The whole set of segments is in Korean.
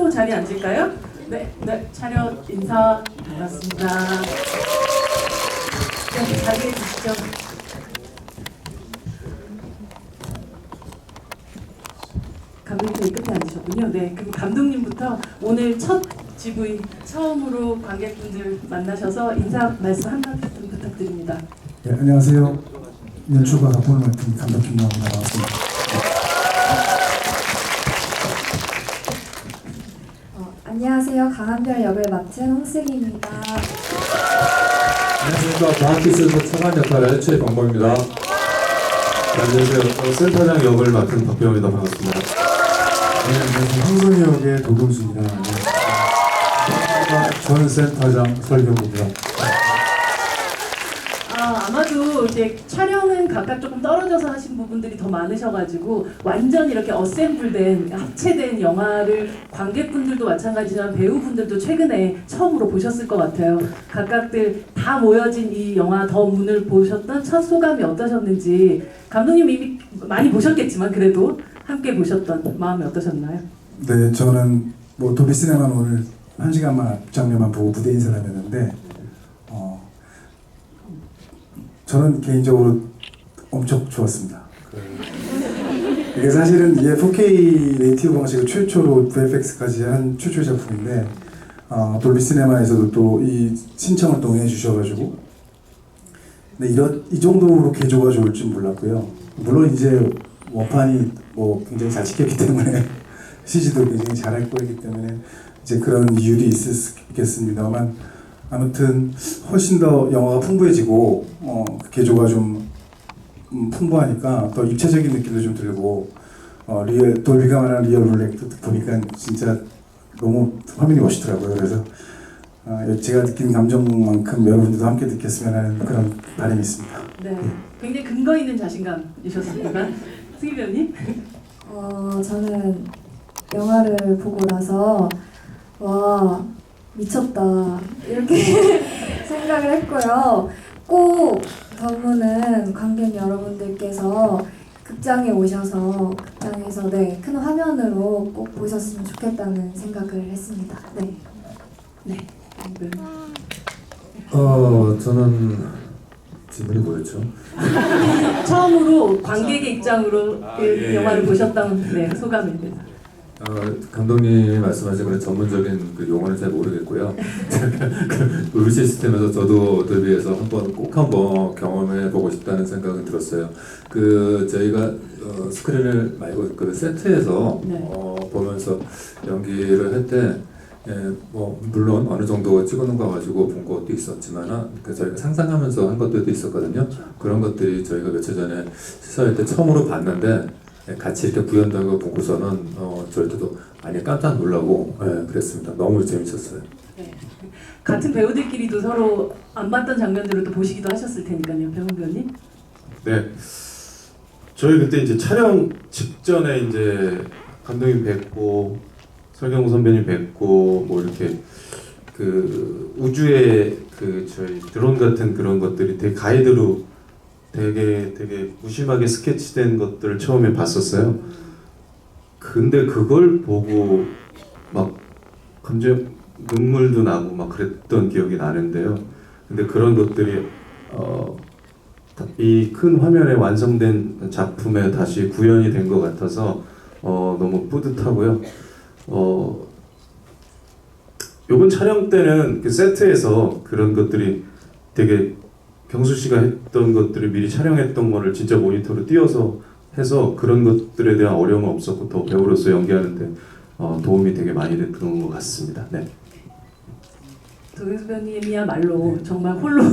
하고 자리에 앉을까요? 네, 차렷 인사 반갑습니다. 네, 자리에 주시죠. 감독님 저희 끝에 앉으셨군요. 네, 그럼 감독님부터 오늘 첫 GV 처음으로 관객분들 만나셔서 인사 말씀 한마디 좀 부탁드립니다. 네, 안녕하세요. 연출과 각본을 맡은 감독 김나옵니다. 반갑습니다. 안녕하세요. 강한별 역을 맡은 홍슬기입니다. 안녕하십니까. 과학기술부 차관 역할의 최병범입니다. 안녕하세요. 센터장 역을 맡은 박병호입니다. 반갑습니다. 네, 안녕하세요. 황선희 역의 도금수입니다. 전 센터장 설경구입니다. 아마도 이제 촬영은 각각 조금 떨어져서 하신 부분들이 더 많으셔가지고 완전 이렇게 어셈블된 합체된 영화를 관객분들도 마찬가지지만 배우분들도 최근에 처음으로 보셨을 것 같아요. 각각들 다 모여진 이 영화 더 문을 보셨던 첫 소감이 어떠셨는지, 감독님 이미 많이 보셨겠지만 그래도 함께 보셨던 마음이 어떠셨나요? 네, 저는 뭐 돌비 시네마는 오늘 1시간만 앞장면만 보고 무대 인사를 했는데 저는 개인적으로 엄청 좋았습니다. 이게 사실은 이게 4K 네이티브 방식을 최초로 VFX까지 한 최초의 작품인데 돌비 시네마에서도 또 이 신청을 또 응해주셔가지고 근데 이 정도로 개조가 좋을 줄 몰랐고요. 물론 이제 원판이 뭐 굉장히 잘 찍혔기 때문에 CG도 굉장히 잘할 거기 때문에 이제 그런 이유도 있겠습니다만 아무튼 훨씬 더 영화가 풍부해지고 개조가 좀 풍부하니까 더 입체적인 느낌도 좀 들고 리얼 돌비가 말하는 리얼 롤렉도 보니까 진짜 너무 화면이 멋있더라고요. 그래서 제가 느낀 감정만큼 여러분들도 함께 느꼈으면 하는 그런 바람이 있습니다. 네, 굉장히 근거 있는 자신감이셨습니까? 승희 배우님? 저는 영화를 보고 나서 와 미쳤다 이렇게 생각을 했고요. 꼭 더문은 관객 여러분들께서 극장에 오셔서 극장에서 큰 화면으로 꼭 보셨으면 좋겠다는 생각을 했습니다. 네. 저는 질문이 뭐였죠? 처음으로 관객의 입장으로 영화를 보셨던 소감입니다. 감독님이 말씀하신 그런 전문적인 그 용어는 잘 모르겠고요. 그 돌비 시스템에서 저도 돌비에서 꼭 한번 경험해 보고 싶다는 생각은 들었어요. 그 저희가 스크린을 말고 그 세트에서 보면서 연기를 할 때 뭐 물론 어느 정도 찍어놓은 거 가지고 본 것도 있었지만은 저희가 상상하면서 한 것들도 있었거든요. 그런 것들이 저희가 며칠 전에 시사할 때 처음으로 봤는데 같이 이렇게 구현된 거 보고서는 저희도 많이 깜짝 놀라고 그랬습니다. 너무 재밌었어요. 네. 같은 배우들끼리도 서로 안 봤던 장면들을 또 보시기도 하셨을 테니까요, 병훈 배우님. 네, 저희 그때 이제 촬영 직전에 이제 감독님 뵙고 설경구 선배님 뵙고 뭐 이렇게 그 우주의 그 저희 드론 같은 그런 것들이 되게 가이드로 되게 무심하게 스케치된 것들을 처음에 봤었어요. 근데 그걸 보고 막 감정 눈물도 나고 막 그랬던 기억이 나는데요. 근데 그런 것들이 이 큰 화면에 완성된 작품에 다시 구현이 된 것 같아서 너무 뿌듯하고요. 이번 촬영 때는 그 세트에서 그런 것들이 되게 경수 씨가 했던 것들을 미리 촬영했던 거를 진짜 모니터로 띄워서 해서 그런 것들에 대한 어려움은 없었고 더 배우로서 연기하는데 도움이 되게 많이 됐던 것 같습니다. 네. 도경수 배우님이야말로 정말 홀로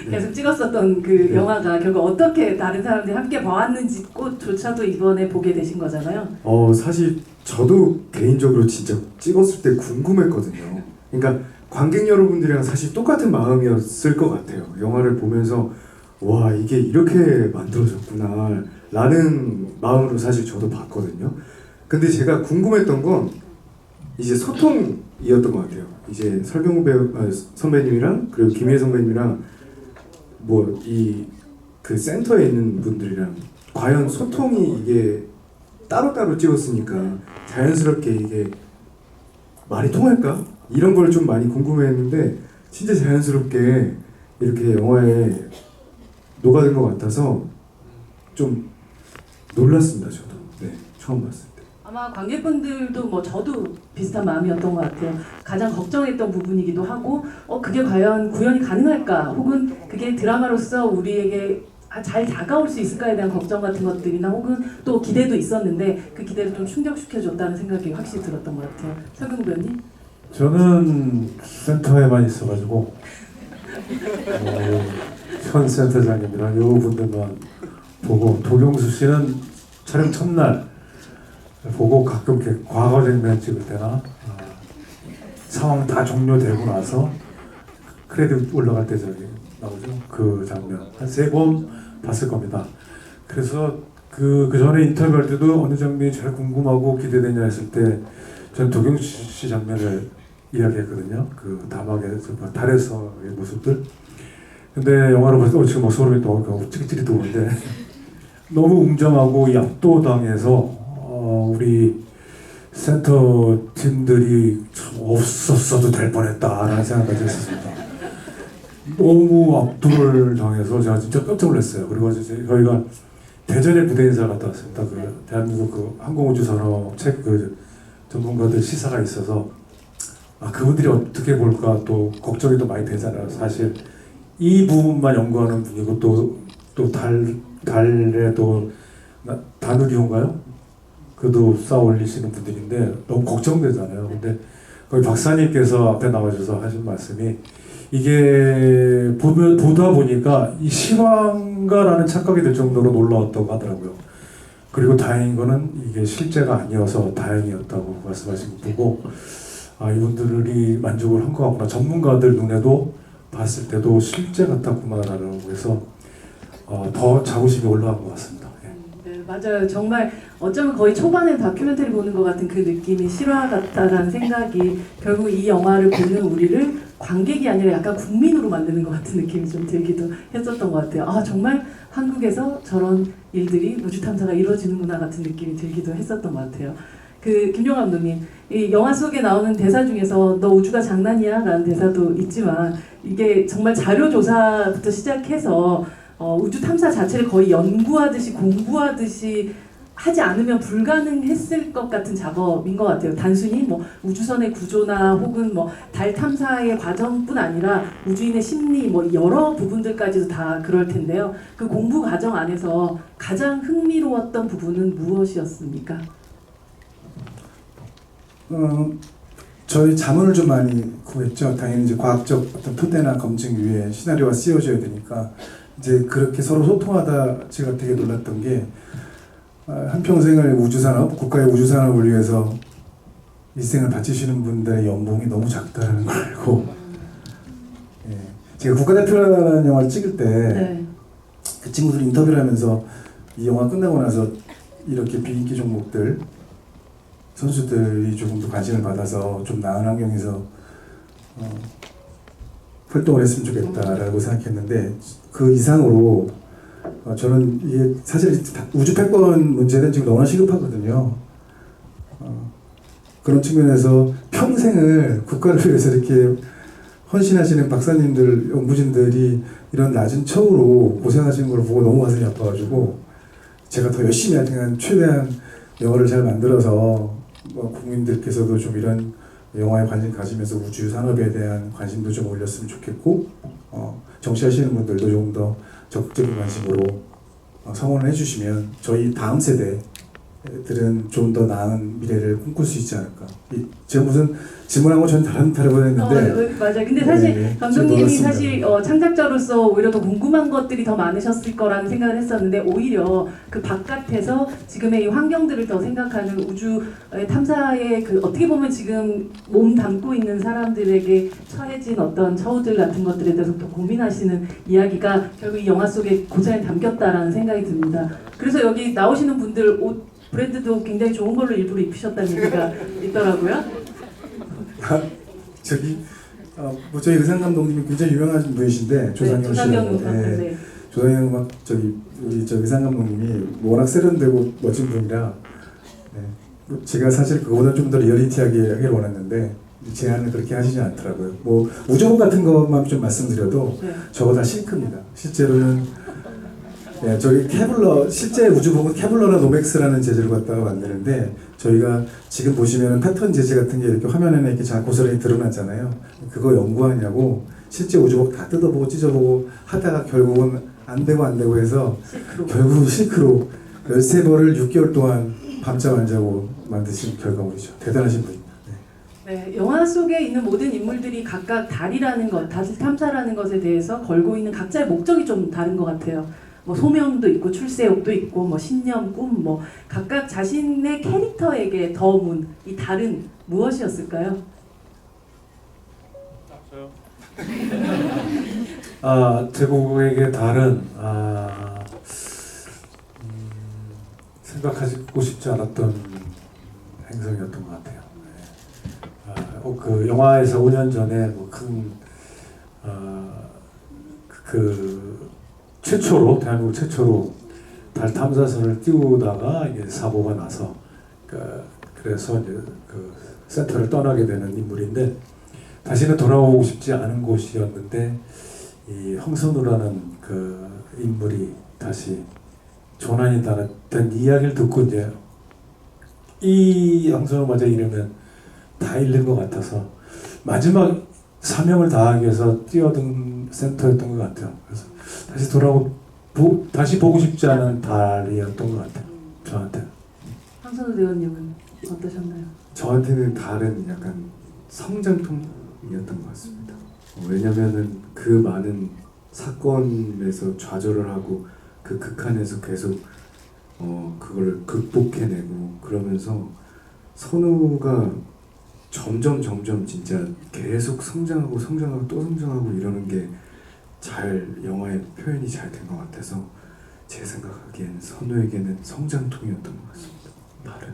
계속 찍었었던 그 영화가 결국 어떻게 다른 사람들이 함께 봐왔는지 꽃조차도 이번에 보게 되신 거잖아요. 사실 저도 개인적으로 진짜 찍었을 때 궁금했거든요. 그러니까 관객 여러분들이랑 사실 똑같은 마음이었을 것 같아요. 영화를 보면서 와 이게 이렇게 만들어졌구나 라는 마음으로 사실 저도 봤거든요. 근데 제가 궁금했던 건 이제 소통이었던 것 같아요. 이제 설경구 배우 선배님이랑 그리고 김희애 선배님이랑 뭐 이 그 센터에 있는 분들이랑 과연 소통이 이게 따로따로 찍었으니까 자연스럽게 이게 말이 통할까? 이런 걸 좀 많이 궁금해했는데 진짜 자연스럽게 이렇게 영화에 녹아든 것 같아서 좀 놀랐습니다. 저도 처음 봤을 때. 아마 관객분들도 뭐 저도 비슷한 마음이었던 것 같아요. 가장 걱정했던 부분이기도 하고 그게 과연 구현이 가능할까 혹은 그게 드라마로서 우리에게 잘 다가올 수 있을까에 대한 걱정 같은 것들이나 혹은 또 기대도 있었는데 그 기대를 좀 충족시켜줬다는 생각이 확실히 들었던 것 같아요. 설경 배우님? 저는 센터에만 있어가지고 현 센터장님이랑 요 분들만 보고 도경수 씨는 촬영 첫날 보고 가끔 이렇게 과거 장면 찍을 때나 상황 다 종료되고 나서 크레딧 올라갈 때 저기 나오죠. 그 장면 한 3번 봤을 겁니다. 그래서 그 전에 인터뷰할 때도 어느 장면이 제일 궁금하고 기대되냐 했을 때 전 도경수 씨 장면을 이야기했거든요. 그 다막에서 달에서의 모습들. 근데 영화로 봤을 때 지금 막 소름이 또 찌릿찌릿 오는데 너무 웅장하고 압도당해서 우리 센터 팀들이 참 없었어도 될 뻔했다라는 생각까지 했었습니다. 너무 압도를 당해서 제가 진짜 깜짝 놀랐어요. 그리고 저희가 대전에 부대 인사 갔다 왔습니다. 그 대한민국 그 항공우주산업 책 그 전문가들 시사가 있어서 그분들이 어떻게 볼까 또 걱정이 또 많이 되잖아요. 사실 이 부분만 연구하는 분이고 또 달에 또 다누리호인가요? 그도 쌓아 올리시는 분들인데 너무 걱정되잖아요. 근데 거기 박사님께서 앞에 나와주셔서 하신 말씀이 이게 보다 보니까 이 실화인가라는 착각이 들 정도로 놀라웠다고 하더라고요. 그리고 다행인 거는 이게 실제가 아니어서 다행이었다고 말씀하신 거 보고 이분들이 만족을 한 것 같구나. 전문가들 눈에도 봤을 때도 실제 같았구나라고 해서 더 자부심이 올라간 것 같습니다. 네, 맞아요. 정말 어쩌면 거의 초반에 다큐멘터리 보는 것 같은 그 느낌이 실화 같다라는 생각이 결국 이 영화를 보는 우리를 관객이 아니라 약간 국민으로 만드는 것 같은 느낌이 좀 들기도 했었던 것 같아요. 정말 한국에서 저런 일들이 우주 탐사가 이루어지는구나 같은 느낌이 들기도 했었던 것 같아요. 그 김종환 감독님, 이 영화 속에 나오는 대사 중에서 너 우주가 장난이야? 라는 대사도 있지만 이게 정말 자료 조사부터 시작해서 우주 탐사 자체를 거의 연구하듯이 공부하듯이 하지 않으면 불가능했을 것 같은 작업인 것 같아요. 단순히 뭐 우주선의 구조나 혹은 뭐 달 탐사의 과정뿐 아니라 우주인의 심리 뭐 여러 부분들까지도 다 그럴 텐데요. 그 공부 과정 안에서 가장 흥미로웠던 부분은 무엇이었습니까? 저희 자문을 좀 많이 구했죠. 당연히 이제 과학적 어떤 토대나 검증 위에 시나리오가 쓰여져야 되니까 이제 그렇게 서로 소통하다 제가 되게 놀랐던 게 한평생을 우주산업, 국가의 우주산업을 위해서 일생을 바치시는 분들의 연봉이 너무 작다는 걸 알고 제가 국가대표라는 영화를 찍을 때 그 친구들 인터뷰를 하면서 이 영화 끝나고 나서 이렇게 비인기 종목들 선수들이 조금 더 관심을 받아서 좀 나은 환경에서 활동을 했으면 좋겠다라고 생각했는데 그 이상으로 저는 이게 사실 우주 패권 문제는 지금 너무나 시급하거든요. 그런 측면에서 평생을 국가를 위해서 이렇게 헌신하시는 박사님들, 연구진들이 이런 낮은 처우로 고생하시는 걸 보고 너무 가슴이 아파가지고 제가 더 열심히 하여튼 최대한 영화를 잘 만들어서 국민들께서도 좀 이런 영화에 관심 가지면서 우주 산업에 대한 관심도 좀 올렸으면 좋겠고 정치하시는 분들도 조금 더 적극적인 관심으로 성원을 해주시면 저희 다음 세대들은 좀 더 나은 미래를 꿈꿀 수 있지 않을까. 제가 무슨 질문한 건 전혀 다르고 했는데 맞아요. 근데 사실 네, 감독님이 놀랐습니다. 사실 창작자로서 오히려 더 궁금한 것들이 더 많으셨을 거라는 생각을 했었는데 오히려 그 바깥에서 지금의 이 환경들을 더 생각하는 우주 탐사의 그 어떻게 보면 지금 몸 담고 있는 사람들에게 처해진 어떤 처우들 같은 것들에 대해서 더 고민하시는 이야기가 결국 이 영화 속에 고스란히 담겼다라는 생각이 듭니다. 그래서 여기 나오시는 분들 옷 브랜드도 굉장히 좋은 걸로 일부러 입으셨다는 얘기가 있더라고요. 저기 뭐 저희 의상 감독님이 굉장히 유명하신 분이신데 조상영 씨라고. 네. 조상영 우리 저 의상 감독님이 워낙 세련되고 멋진 분이라 제가 사실 그거보다 좀 더 리얼리티하게 하기를 원했는데 제안을 그렇게 하시지 않더라고요. 뭐 우주복 같은 것만 좀 말씀드려도 네. 저거 다 싱크입니다. 실제로는 예, 저희 케블러 실제 우주복은 케블러나 노맥스라는 재질을 갖다가 만드는데 저희가 지금 보시면 패턴 재질 같은 게 이렇게 화면에 이렇게 잘 고스란히 드러났잖아요. 그거 연구하냐고 실제 우주복 다 뜯어보고 찢어보고 하다가 결국은 안 되고 해서 결국 실크로 13벌을 6개월 동안 밤잠 안 자고 만드신 결과물이죠. 대단하신 분입니다. 네, 영화 속에 있는 모든 인물들이 각각 달이라는 것, 달 탐사라는 것에 대해서 걸고 있는 각자의 목적이 좀 다른 것 같아요. 뭐 소명도 있고 출세욕도 있고 뭐 신념, 꿈, 뭐 각각 자신의 캐릭터에게 더문 이 달은 무엇이었을까요? 제국에게 달은 생각하고 싶지 않았던 행성이었던 것 같아요. 그 영화에서 5년 전에 최초로 대한민국 최초로 달 탐사선을 띄우다가 이게 사고가 나서 그래서 이제 그 센터를 떠나게 되는 인물인데 다시는 돌아오고 싶지 않은 곳이었는데 이 황선우라는 그 인물이 다시 조난이 된 이야기를 듣고 이제 이 황선우마저 잃으면 다 잃는 것 같아서 마지막 사명을 다하기 위해서 뛰어든 센터였던 것 같아요. 그래서 다시 보고 싶지 않은 달이었던 것 같아요. 저한테. 황선우 대원님은 어떠셨나요? 저한테는 달은 약간 성장통이었던 것 같습니다. 왜냐면은 그 많은 사건에서 좌절을 하고 그 극한에서 계속 그걸 극복해내고 그러면서 선우가 점점 진짜 계속 성장하고 또 성장하고 이러는 게 잘 영화에 표현이 잘 된 것 같아서 제 생각하기에는 선우에게는 성장통이었던 것 같습니다. 달은.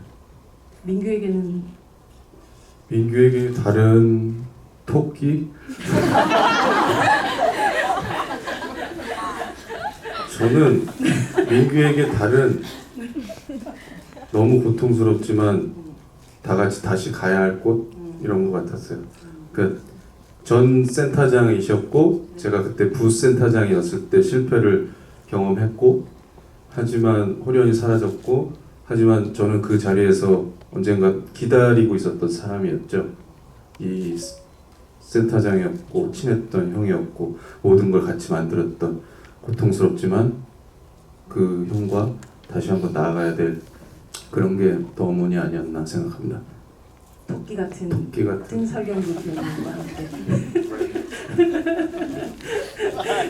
민규에게 다른 토끼? 저는 민규에게 달은 너무 고통스럽지만 다 같이 다시 가야 할 곳 이런 것 같았어요. 전 센터장이셨고 제가 그때 부센터장이었을 때 실패를 경험했고 하지만 호련이 사라졌고 하지만 저는 그 자리에서 언젠가 기다리고 있었던 사람이었죠. 이 센터장이었고 친했던 형이었고 모든 걸 같이 만들었던 고통스럽지만 그 형과 다시 한번 나아가야 될 그런 게 더 어머니 아니었나 생각합니다. 토끼 같은 설경구 배우님과 함께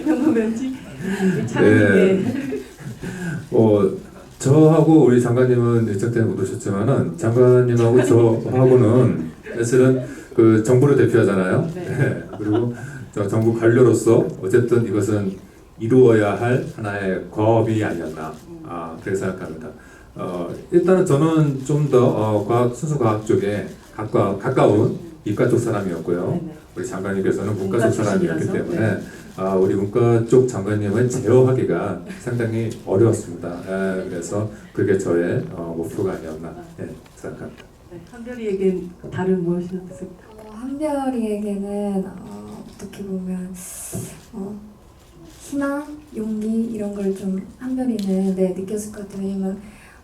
너무 왠지 찬이게 저하고 우리 장관님은 일정 때문에 못 오셨지만은 장관님하고 저하고는 사실은 그 정부를 대표하잖아요. 네. 그리고 저 정부 관료로서 어쨌든 이것은 이루어야 할 하나의 과업이 아니었나 그렇게 생각합니다. 일단은 저는 좀 더 순수 과학 쪽에 가까운 이과 쪽 사람이었고요. 네네. 우리 장관님께서는 문과 문과 쪽 사람이었기 출신이라서, 때문에 우리 문과 쪽 장관님은 제어하기가 상당히 어려웠습니다. 그래서 그게 저의 목표가 아니었나 생각합니다. 네, 한별이에겐 다른 무엇이었을까? 한별이에게는 어떻게 보면 희망, 용기 이런 걸 좀 한별이는 느꼈을 것 같아요. 왜냐면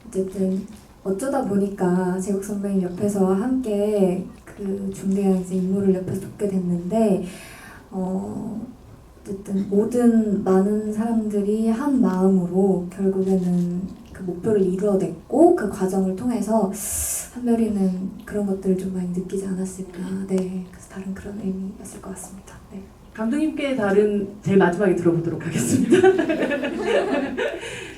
어쨌든 어쩌다 보니까 제국 선배님 옆에서 함께 그 중대한 이제 임무를 옆에서 돕게 됐는데 어쨌든 모든 많은 사람들이 한 마음으로 결국에는 그 목표를 이루어냈고 그 과정을 통해서 한별이는 그런 것들을 좀 많이 느끼지 않았을까. 네, 그래서 다른 그런 의미였을 것 같습니다. 네. 감독님께 다른 제일 마지막에 들어보도록 하겠습니다.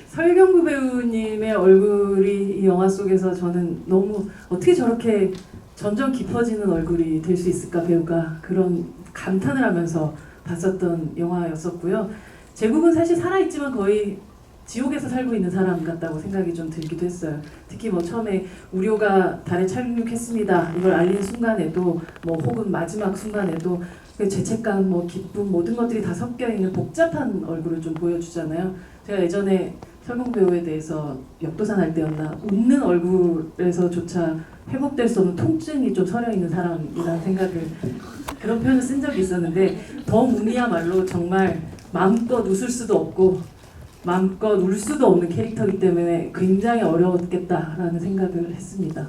설경구 배우님의 얼굴이 이 영화 속에서 저는 너무 어떻게 저렇게 점점 깊어지는 얼굴이 될 수 있을까 배우가 그런 감탄을 하면서 봤었던 영화였었고요. 제국은 사실 살아있지만 거의 지옥에서 살고 있는 사람 같다고 생각이 좀 들기도 했어요. 특히 뭐 처음에 우료가 달에 착륙했습니다 이걸 알린 순간에도 뭐 혹은 마지막 순간에도 그 죄책감, 뭐 기쁨 모든 것들이 다 섞여 있는 복잡한 얼굴을 좀 보여주잖아요. 제가 예전에 설경 배우에 대해서 역도산 할 때였나 웃는 얼굴에서조차 회복될 수 없는 통증이 좀 서려 있는 사람이라는 생각을 그런 표현을 쓴 적이 있었는데 덤운이야말로 정말 마음껏 웃을 수도 없고 마음껏 울 수도 없는 캐릭터이기 때문에 굉장히 어려웠겠다라는 생각을 했습니다.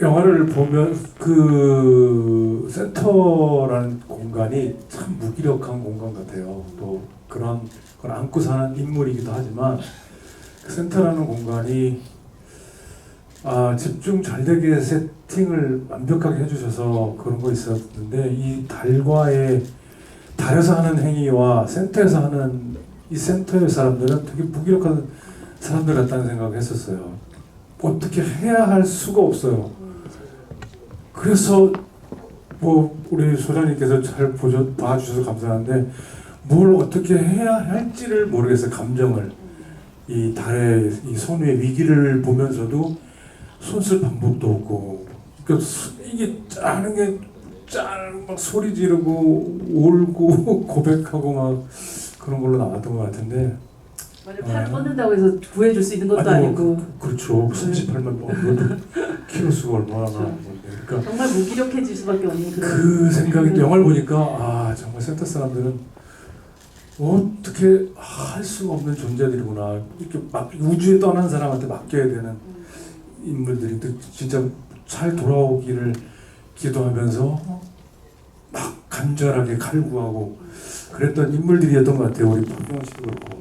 영화를 보면 그 센터라는 공간이 참 무기력한 공간 같아요. 또 그런 걸 안고 사는 인물이기도 하지만 그 센터라는 공간이 집중 잘 되게 세팅을 완벽하게 해주셔서 그런 거 있었는데 이 달에서 하는 행위와 센터에서 하는 이 센터의 사람들은 되게 무기력한 사람들 같다는 생각을 했었어요. 어떻게 해야 할 수가 없어요. 그래서 뭐 우리 소장님께서 잘 봐주셔서 감사한데 뭘 어떻게 해야 할지를 모르겠어요. 감정을 이 달의 이 손의 위기를 보면서도 손쓸 방법도 없고 그러니까 이게 짜는 게 막 소리 지르고 울고 고백하고 막 그런 걸로 나왔던 것 같은데 만약 팔을 뻗는다고 해서 구해줄 수 있는 것도 아니고 그렇죠. 38만 그것도 키로 수가 얼마나 그렇죠. 나는 건데 그러니까 정말 무기력해질 수밖에 없는 그런 그 생각이 영화를 보니까 정말 센터 사람들은 어떻게 할 수가 없는 존재들이구나 이렇게 막 우주에 떠난 사람한테 맡겨야 되는 인물들이 진짜 잘 돌아오기를 기도하면서 막 간절하게 갈구하고 그랬던 인물들이었던 것 같아요. 우리 박경원 씨도 그렇고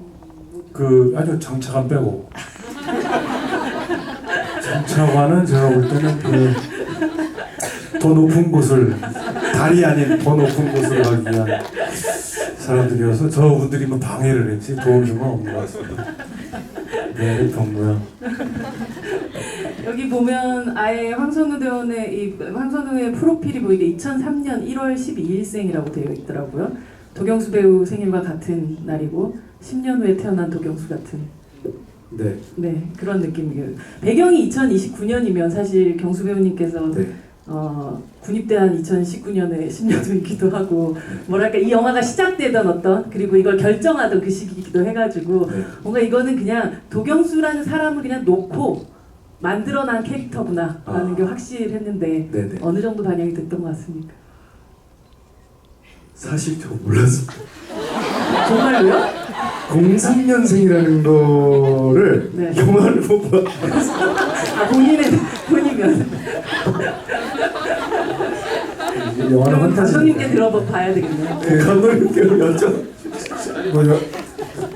그 아주 장차관 빼고 장차관은 제가 볼 때는 그 더 높은 곳을 달이 아닌 더 높은 곳을 가기 위한 사람들이어서 저분들이 뭐 방해를 했지 도움이 없는 것 같습니다. 네, 경무야. 여기 보면 아예 황선우 대원의 황선우의 프로필이 보이게 2003년 1월 12일생이라고 되어 있더라고요. 도경수 배우 생일과 같은 날이고 10년 후에 태어난 도경수 같은 네 그런 느낌이에요. 배경이 2029년이면 사실 경수 배우님께서 군입대한 2019년에 10년 후이기도 하고 뭐랄까 이 영화가 시작되던 어떤 그리고 이걸 결정하던 그 시기이기도 해가지고 뭔가 이거는 그냥 도경수라는 사람을 그냥 놓고 만들어난 캐릭터구나 라는 게 확실했는데 어느 정도 반영이 됐던 것 같습니까? 사실 저 몰랐습니다. 정말로요? 03년생이라는 거를 네. 영화를 보고 본인은 영화는 그럼 판타지. 감독님께 들어봐야 되겠네요. 그 감독님께 여쭤.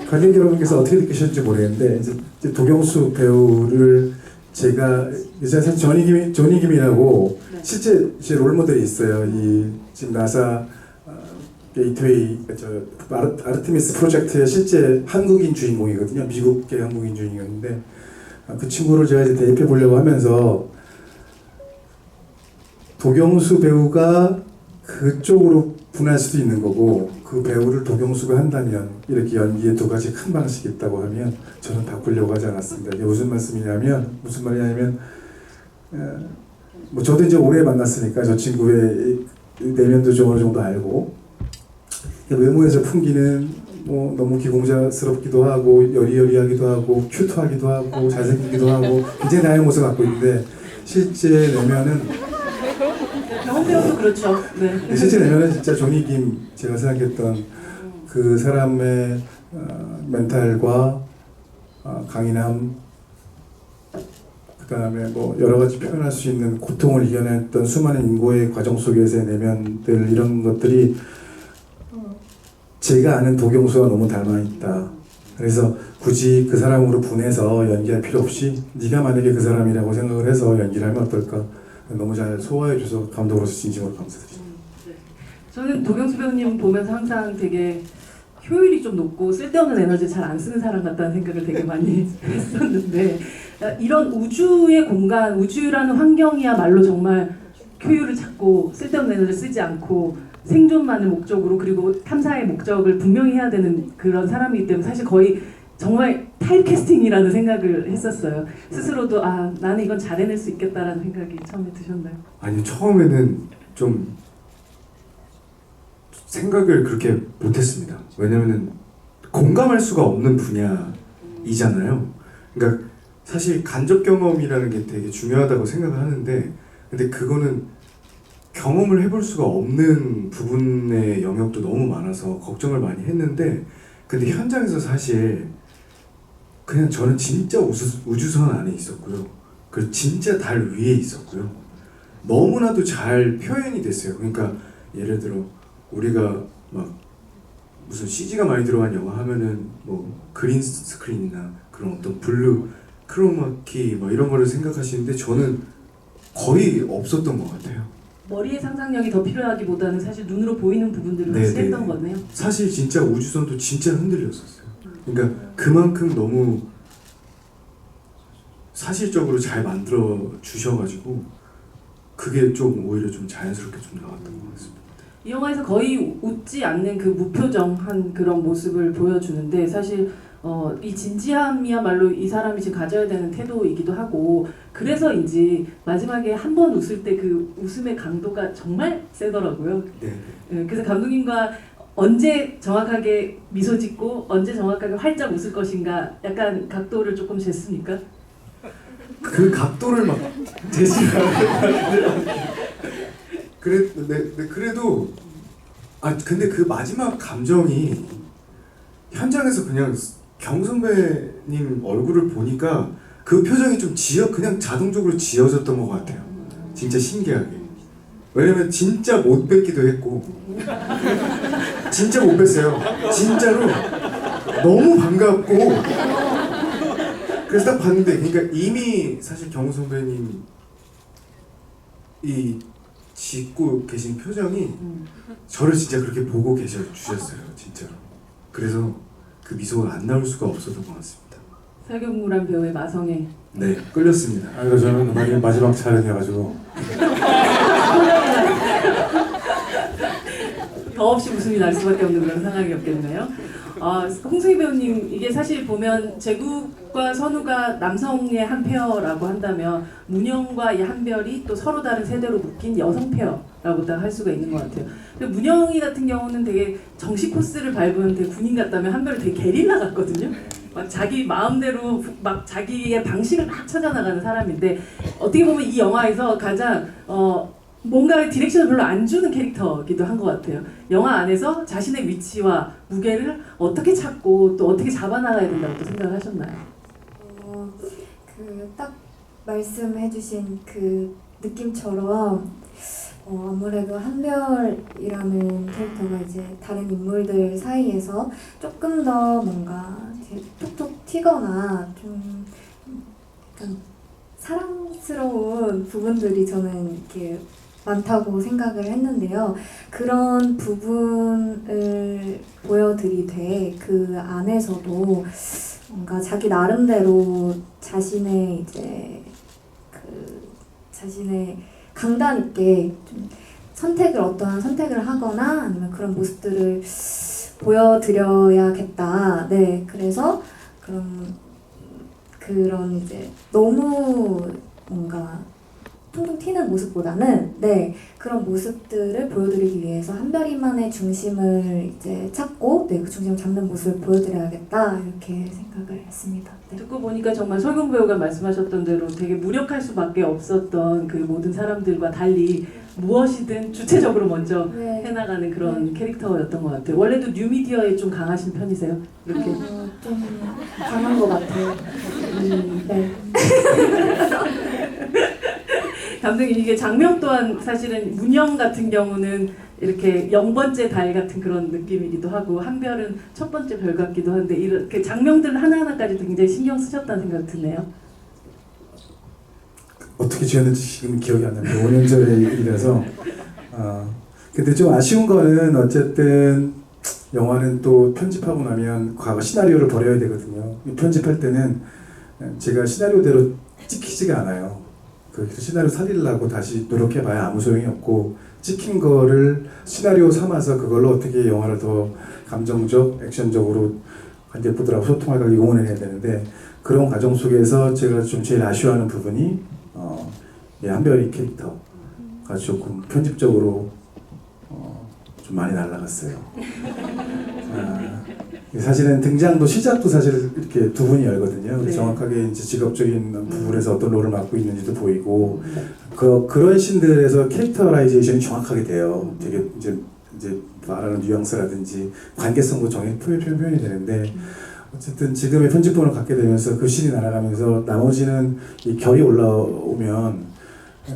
관객 여러분께서 어떻게 느끼셨는지 모르겠는데 이제 도경수 배우를 제가 사실 조니 김이라고 실제 제 롤모델이 있어요. 이 지금 나사 게이트웨이 아르테미스 프로젝트의 실제 한국인 주인공이거든요. 미국계 한국인 주인공인데 그 친구를 제가 이제 대입해 보려고 하면서 도경수 배우가 그쪽으로 분할 수도 있는 거고 그 배우를 도경수가 한다면 이렇게 연기에 두 가지 큰 방식이 있다고 하면 저는 바꾸려고 하지 않았습니다. 이게 무슨 말이냐면 뭐 저도 이제 오래 만났으니까 저 친구의 내면도 좀 어느 정도 알고 외모에서 풍기는 뭐 너무 기공자스럽기도 하고 여리여리하기도 하고 큐트하기도 하고 잘생기기도 하고 굉장히 다양한 모습을 갖고 있는데 실제 내면은 경험 배우도 그렇죠. 네. 실제 내면은 진짜 조니 김 제가 생각했던 그 사람의 멘탈과 강인함 그다음에 뭐 여러 가지 표현할 수 있는 고통을 이겨냈던 수많은 인고의 과정 속에서의 내면들 이런 것들이 제가 아는 도경수와 너무 닮아 있다. 그래서 굳이 그 사람으로 분해서 연기할 필요 없이 네가 만약에 그 사람이라고 생각을 해서 연기를 하면 어떨까? 너무 잘 소화해줘서 감독으로서 진심으로 감사드립니다. 저는 도경수 배우님 보면서 항상 되게 효율이 좀 높고 쓸데없는 에너지 잘 안 쓰는 사람 같다는 생각을 되게 많이 했었는데 이런 우주의 공간, 우주라는 환경이야말로 정말 효율을 찾고 쓸데없는 에너지를 쓰지 않고 생존만을 목적으로 그리고 탐사의 목적을 분명히 해야 되는 그런 사람이기 때문에 사실 거의 정말 타입캐스팅이라는 생각을 했었어요. 스스로도 나는 이건 잘 해낼 수 있겠다라는 생각이 처음에 드셨나요? 아니 처음에는 좀 생각을 그렇게 못했습니다. 왜냐면은 공감할 수가 없는 분야인 이잖아요. 그러니까 사실 간접 경험이라는 게 되게 중요하다고 생각을 하는데, 근데 그거는 경험을 해볼 수가 없는 부분의 영역도 너무 많아서 걱정을 많이 했는데, 근데 현장에서 사실 그냥 저는 진짜 우주선 안에 있었고요. 그리고 진짜 달 위에 있었고요. 너무나도 잘 표현이 됐어요. 그러니까 예를 들어 우리가 막 무슨 CG가 많이 들어간 영화 하면은 뭐 그린 스크린이나 그런 어떤 블루 크로마키 뭐 이런 거를 생각하시는데 저는 거의 없었던 것 같아요. 머리의 상상력이 더 필요하기보다는 사실 눈으로 보이는 부분들을 같이 네네. 했던 거네요. 사실 진짜 우주선도 진짜 흔들렸었어요. 그러니까 그만큼 너무 사실적으로 잘 만들어 주셔가지고 그게 좀 오히려 좀 자연스럽게 좀 나왔던 것 같습니다. 이 영화에서 거의 웃지 않는 그 무표정한 그런 모습을 보여주는데 사실 이 진지함이야말로 이 사람이 지금 가져야 되는 태도이기도 하고 그래서인지 마지막에 한 번 웃을 때 그 웃음의 강도가 정말 세더라고요. 네. 그래서 감독님과 언제 정확하게 미소 짓고 언제 정확하게 활짝 웃을 것인가 약간 각도를 조금 쟀습니까? 그 각도를 막 제시하는 그래도 근데 그 마지막 감정이 현장에서 그냥 경 선배님 얼굴을 보니까 그 표정이 좀 그냥 자동적으로 지어졌던 것 같아요. 진짜 신기하게. 왜냐면 진짜 못 뵙기도 했고 진짜 못 뵀어요. 진짜로 너무 반갑고 그래서 딱 봤는데 그러니까 이미 사실 경우 선배님이 짓고 계신 표정이 저를 진짜 그렇게 보고 주셨어요. 진짜로. 그래서 그 미소가 안 나올 수가 없었던 것 같습니다. 설경구란 배우의 마성에 네, 끌렸습니다. 아이고 저는 그날이 마지막 촬영이어가지고 더없이 웃음이 날 수밖에 없는 그런 상황이었겠네요. 홍승희 배우님 이게 사실 보면 제국과 선우가 남성의 한 페어라고 한다면 문영과 이 한별이 또 서로 다른 세대로 묶인 여성 페어라고 딱 할 수가 있는 것 같아요. 근데 문영이 같은 경우는 되게 정식 코스를 밟은 되게 군인 같다면 한별은 되게 게릴라 같거든요. 막 자기 마음대로 막 자기의 방식을 막 찾아나가는 사람인데 어떻게 보면 이 영화에서 가장 뭔가 디렉션을 별로 안 주는 캐릭터기도 한 것 같아요. 영화 안에서 자신의 위치와 무게를 어떻게 찾고 또 어떻게 잡아나가야 된다고 또 생각을 하셨나요? 그 딱 말씀해주신 그 느낌처럼 아무래도 한별이라는 캐릭터가 이제 다른 인물들 사이에서 조금 더 뭔가 이렇게 톡톡 튀거나 좀 약간 사랑스러운 부분들이 저는 이렇게 많다고 생각을 했는데요. 그런 부분을 보여드리되 그 안에서도 뭔가 자기 나름대로 자신의 강단 있게 좀 어떠한 선택을 하거나 아니면 그런 모습들을 보여드려야겠다. 네, 그래서 그런 이제 너무 뭔가 퉁퉁 튀는 모습보다는 그런 모습들을 보여드리기 위해서 한별이만의 중심을 이제 찾고 그 중심을 잡는 모습을 보여드려야겠다 이렇게 생각을 했습니다. 네. 듣고 보니까 정말 설경 배우가 말씀하셨던 대로 되게 무력할 수밖에 없었던 그 모든 사람들과 달리 무엇이든 주체적으로 먼저 해나가는 그런 캐릭터였던 것 같아요. 원래도 뉴미디어에 좀 강하신 편이세요? 이렇게 좀 강한 것 같아요. 네. 감독님 이게 장명 또한 사실은 문영 같은 경우는 이렇게 0번째 달 같은 그런 느낌이기도 하고 한별은 첫 번째 별 같기도 한데 이렇게 장명들 하나하나까지도 굉장히 신경 쓰셨다는 생각 드네요. 어떻게 지었는지 지금 기억이 안 나는데 5년 전의 일이라서 근데 좀 아쉬운 거는 어쨌든 영화는 또 편집하고 나면 과거 시나리오를 버려야 되거든요. 편집할 때는 제가 시나리오대로 찍히지가 않아요. 그 시나리오 살리려고 다시 노력해봐야 아무 소용이 없고 찍힌 거를 시나리오 삼아서 그걸로 어떻게 영화를 더 감정적, 액션적으로 관객분들하고 소통하고 용언해야 되는데 그런 과정 속에서 제가 좀 제일 아쉬워하는 부분이 한별이 캐릭터가 조금 편집적으로 좀 많이 날라갔어요. 사실은 등장도 시작도 사실 이렇게 두 분이 열거든요. 네. 정확하게 이제 직업적인 부분에서 어떤 롤을 맡고 있는지도 보이고 그런 씬들에서 캐릭터라이제이션이 정확하게 돼요. 되게 이제 말하는 뉘앙스라든지 관계성도 표현이 되는데 어쨌든 지금의 편집본을 갖게 되면서 그 씬이 날아가면서 나머지는 이 결이 올라오면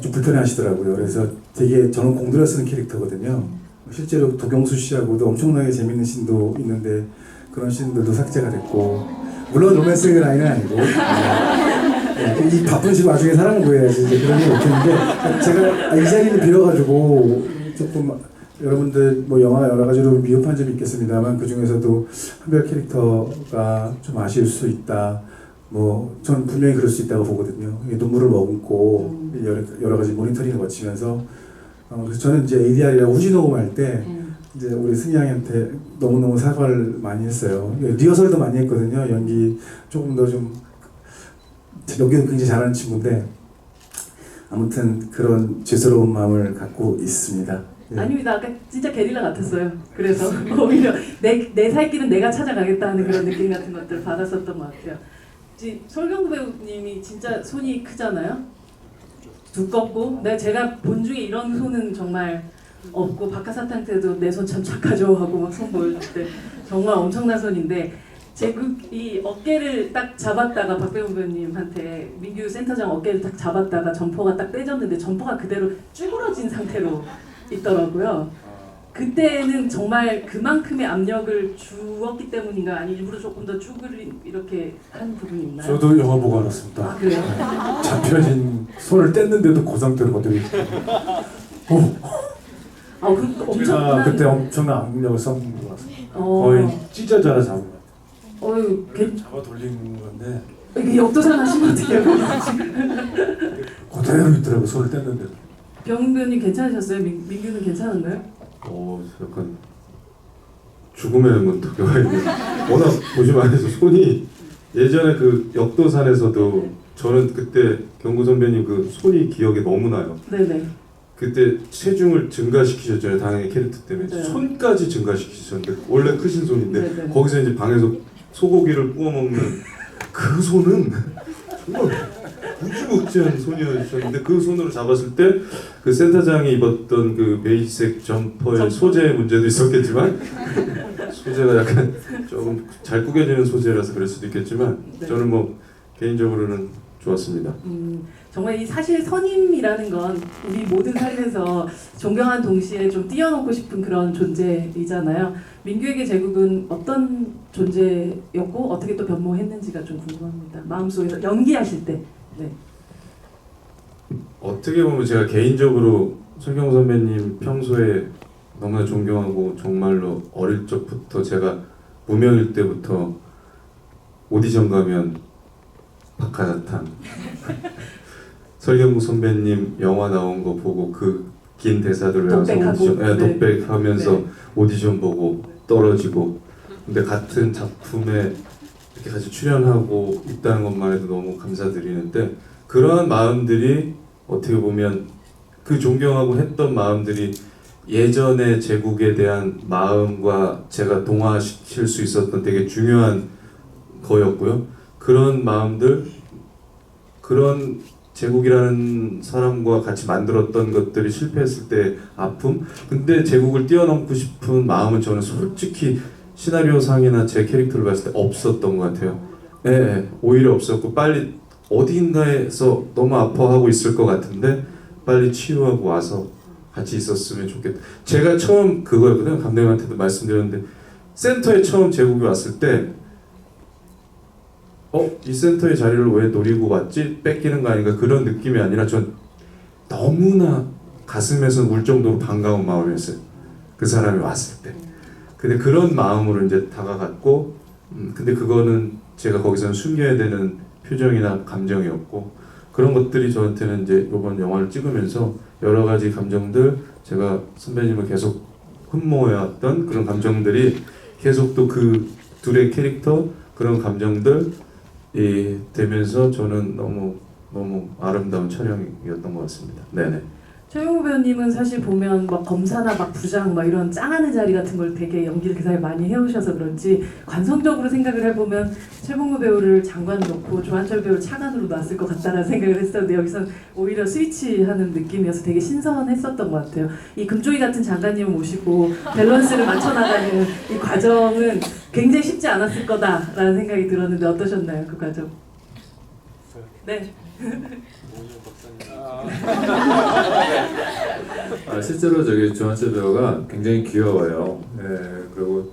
좀 불편해하시더라고요. 그래서 되게 저는 공들여 쓰는 캐릭터거든요. 실제로 도경수 씨하고도 엄청나게 재밌는 씬도 있는데 그런 씬들도 삭제가 됐고 물론 로맨스 라인은 아니고 이 바쁜 시간 와중에 사랑을 구해야지 이제 그런 게 없겠는데 제가 이 자리를 빌어가지고 조금 여러분들 뭐 영화 여러 가지로 미흡한 점이 있겠습니다만 그 중에서도 한별 캐릭터가 좀 아쉬울 수 있다. 뭐 저는 분명히 그럴 수 있다고 보거든요. 눈물을 머금고 여러 가지 모니터링을 거치면서 그래서 저는 이제 ADR이라고 후지 녹음할 때 이제 우리 승희 양한테 너무너무 사과를 많이 했어요. 리허설도 많이 했거든요. 연기 조금 더 좀 연기도 굉장히 잘하는 친구인데 아무튼 그런 죄스러운 마음을 갖고 있습니다. 예. 아닙니다. 아까 진짜 게릴라 같았어요. 그래서 오히려 내 살 길은 내가 찾아가겠다는 그런 느낌 같은 것들을 받았었던 것 같아요. 설경구 배우님이 진짜 손이 크잖아요. 두껍고 제가 본 중에 이런 손은 정말 없고 박하사탕 때도 내 손 참 착하죠 하고 막 손 보여줄 때 정말 엄청난 손인데 이 어깨를 딱 잡았다가 박배우 배우님한테 민규 센터장 어깨를 딱 잡았다가 점퍼가 딱 떼졌는데 점퍼가 그대로 쭈그러진 상태로 있더라고요. 그때는 정말 그만큼의 압력을 주었기 때문인가 아니 일부러 조금 더 이렇게 한 부분이 있나요? 저도 영화 보고 알았습니다. 아 그래요? 잡혀진 손을 뗐는데도 그 상태로 그대로 아 그 제가 엄청난 그때 엄청난 압력을 써본 것 같습니다. 어. 거의 찢어져라 잡은 것 같아요. 어유 잡아 돌린 건데 이게 역도상 하시면 어떡해요? 그대로 있더라고 손을 뗐는데도. 병변님 괜찮으셨어요? 민규는 괜찮은가요? 약간 죽음의 문턱에 있는 워낙 보시면 안에서 손이 예전에 그 역도산에서도 저는 그때 경구 선배님 그 손이 기억에 너무 나요. 네네. 그때 체중을 증가시키셨잖아요. 당연히 캐릭터 때문에 네. 손까지 증가시키셨는데 원래 크신 손인데 네네. 거기서 이제 방에서 소고기를 구워 먹는 그 손은 정말 무지무지한 손이었는데 그 손으로 잡았을 때 그 센터장이 입었던 그 베이지색 점퍼의 소재 문제도 있었겠지만 소재가 약간 조금 잘 구겨지는 소재라서 그럴 수도 있겠지만 네. 저는 뭐 개인적으로는 좋았습니다. 정말 이 사실 선임이라는 건 우리 모든 삶에서 존경한 동시에 좀 띄워놓고 싶은 그런 존재이잖아요. 민규에게 제국은 어떤 존재였고 어떻게 또 변모했는지가 좀 궁금합니다. 마음속에서 연기하실 때. 네. 어떻게 보면 제가 개인적으로 설경 선배님 평소에 너무나 존경하고 정말로 어릴 적부터 제가 무명일 때부터 오디션 가면 박하사탕 설경구 선배님 영화 나온 거 보고 그 긴 대사들 외워서 독백하고, 오디션, 네. 독백하면서 네. 오디션 보고 떨어지고 근데 같은 작품에 이렇게 같이 출연하고 있다는 것만 해도 너무 감사드리는데 그러한 마음들이 어떻게 보면 그 존경하고 했던 마음들이 예전의 제국에 대한 마음과 제가 동화시킬 수 있었던 되게 중요한 거였고요. 그런 마음들, 그런 제국이라는 사람과 같이 만들었던 것들이 실패했을 때 아픔. 근데 제국을 뛰어넘고 싶은 마음은 저는 솔직히 시나리오상이나 제 캐릭터를 봤을 때 없었던 것 같아요. 네, 오히려 없었고 빨리 어딘가에서 너무 아파하고 있을 것 같은데 빨리 치유하고 와서 같이 있었으면 좋겠다. 제가 처음 그거였거든요. 감독님한테도 말씀드렸는데 센터에 처음 제국이 왔을 때 이 센터의 자리를 왜 노리고 왔지? 뺏기는 거 아닌가 그런 느낌이 아니라 전 너무나 가슴에서 울 정도로 반가운 마음이었어요. 그 사람이 왔을 때. 근데 그런 마음으로 이제 다가갔고 근데 그거는 제가 거기서는 숨겨야 되는 표정이나 감정이었고 그런 것들이 저한테는 이제 이번 영화를 찍으면서 여러 가지 감정들 제가 선배님을 계속 흠모해왔던 그런 감정들이 계속 또 그 둘의 캐릭터 그런 감정들 되면서 저는 너무 아름다운 촬영이었던 것 같습니다. 네네. 최용우 배우님은 사실 보면 막 검사나 막 부장 막 이런 짱하는 자리 같은 걸 되게 연기를 굉장히 많이 해오셔서 그런지 관성적으로 생각을 해보면 최봉우 배우를 장관 놓고 조한철 배우를 차관으로 놨을 것 같다라는 생각을 했었는데 여기서 오히려 스위치하는 느낌이어서 되게 신선했었던 것 같아요. 이 금쪽이 같은 장관님을 모시고 밸런스를 맞춰나가는 이 과정은 굉장히 쉽지 않았을 거다라는 생각이 들었는데 어떠셨나요, 그 과정? 네. 실제로 저기 조한철 배우가 굉장히 귀여워요. 예, 그리고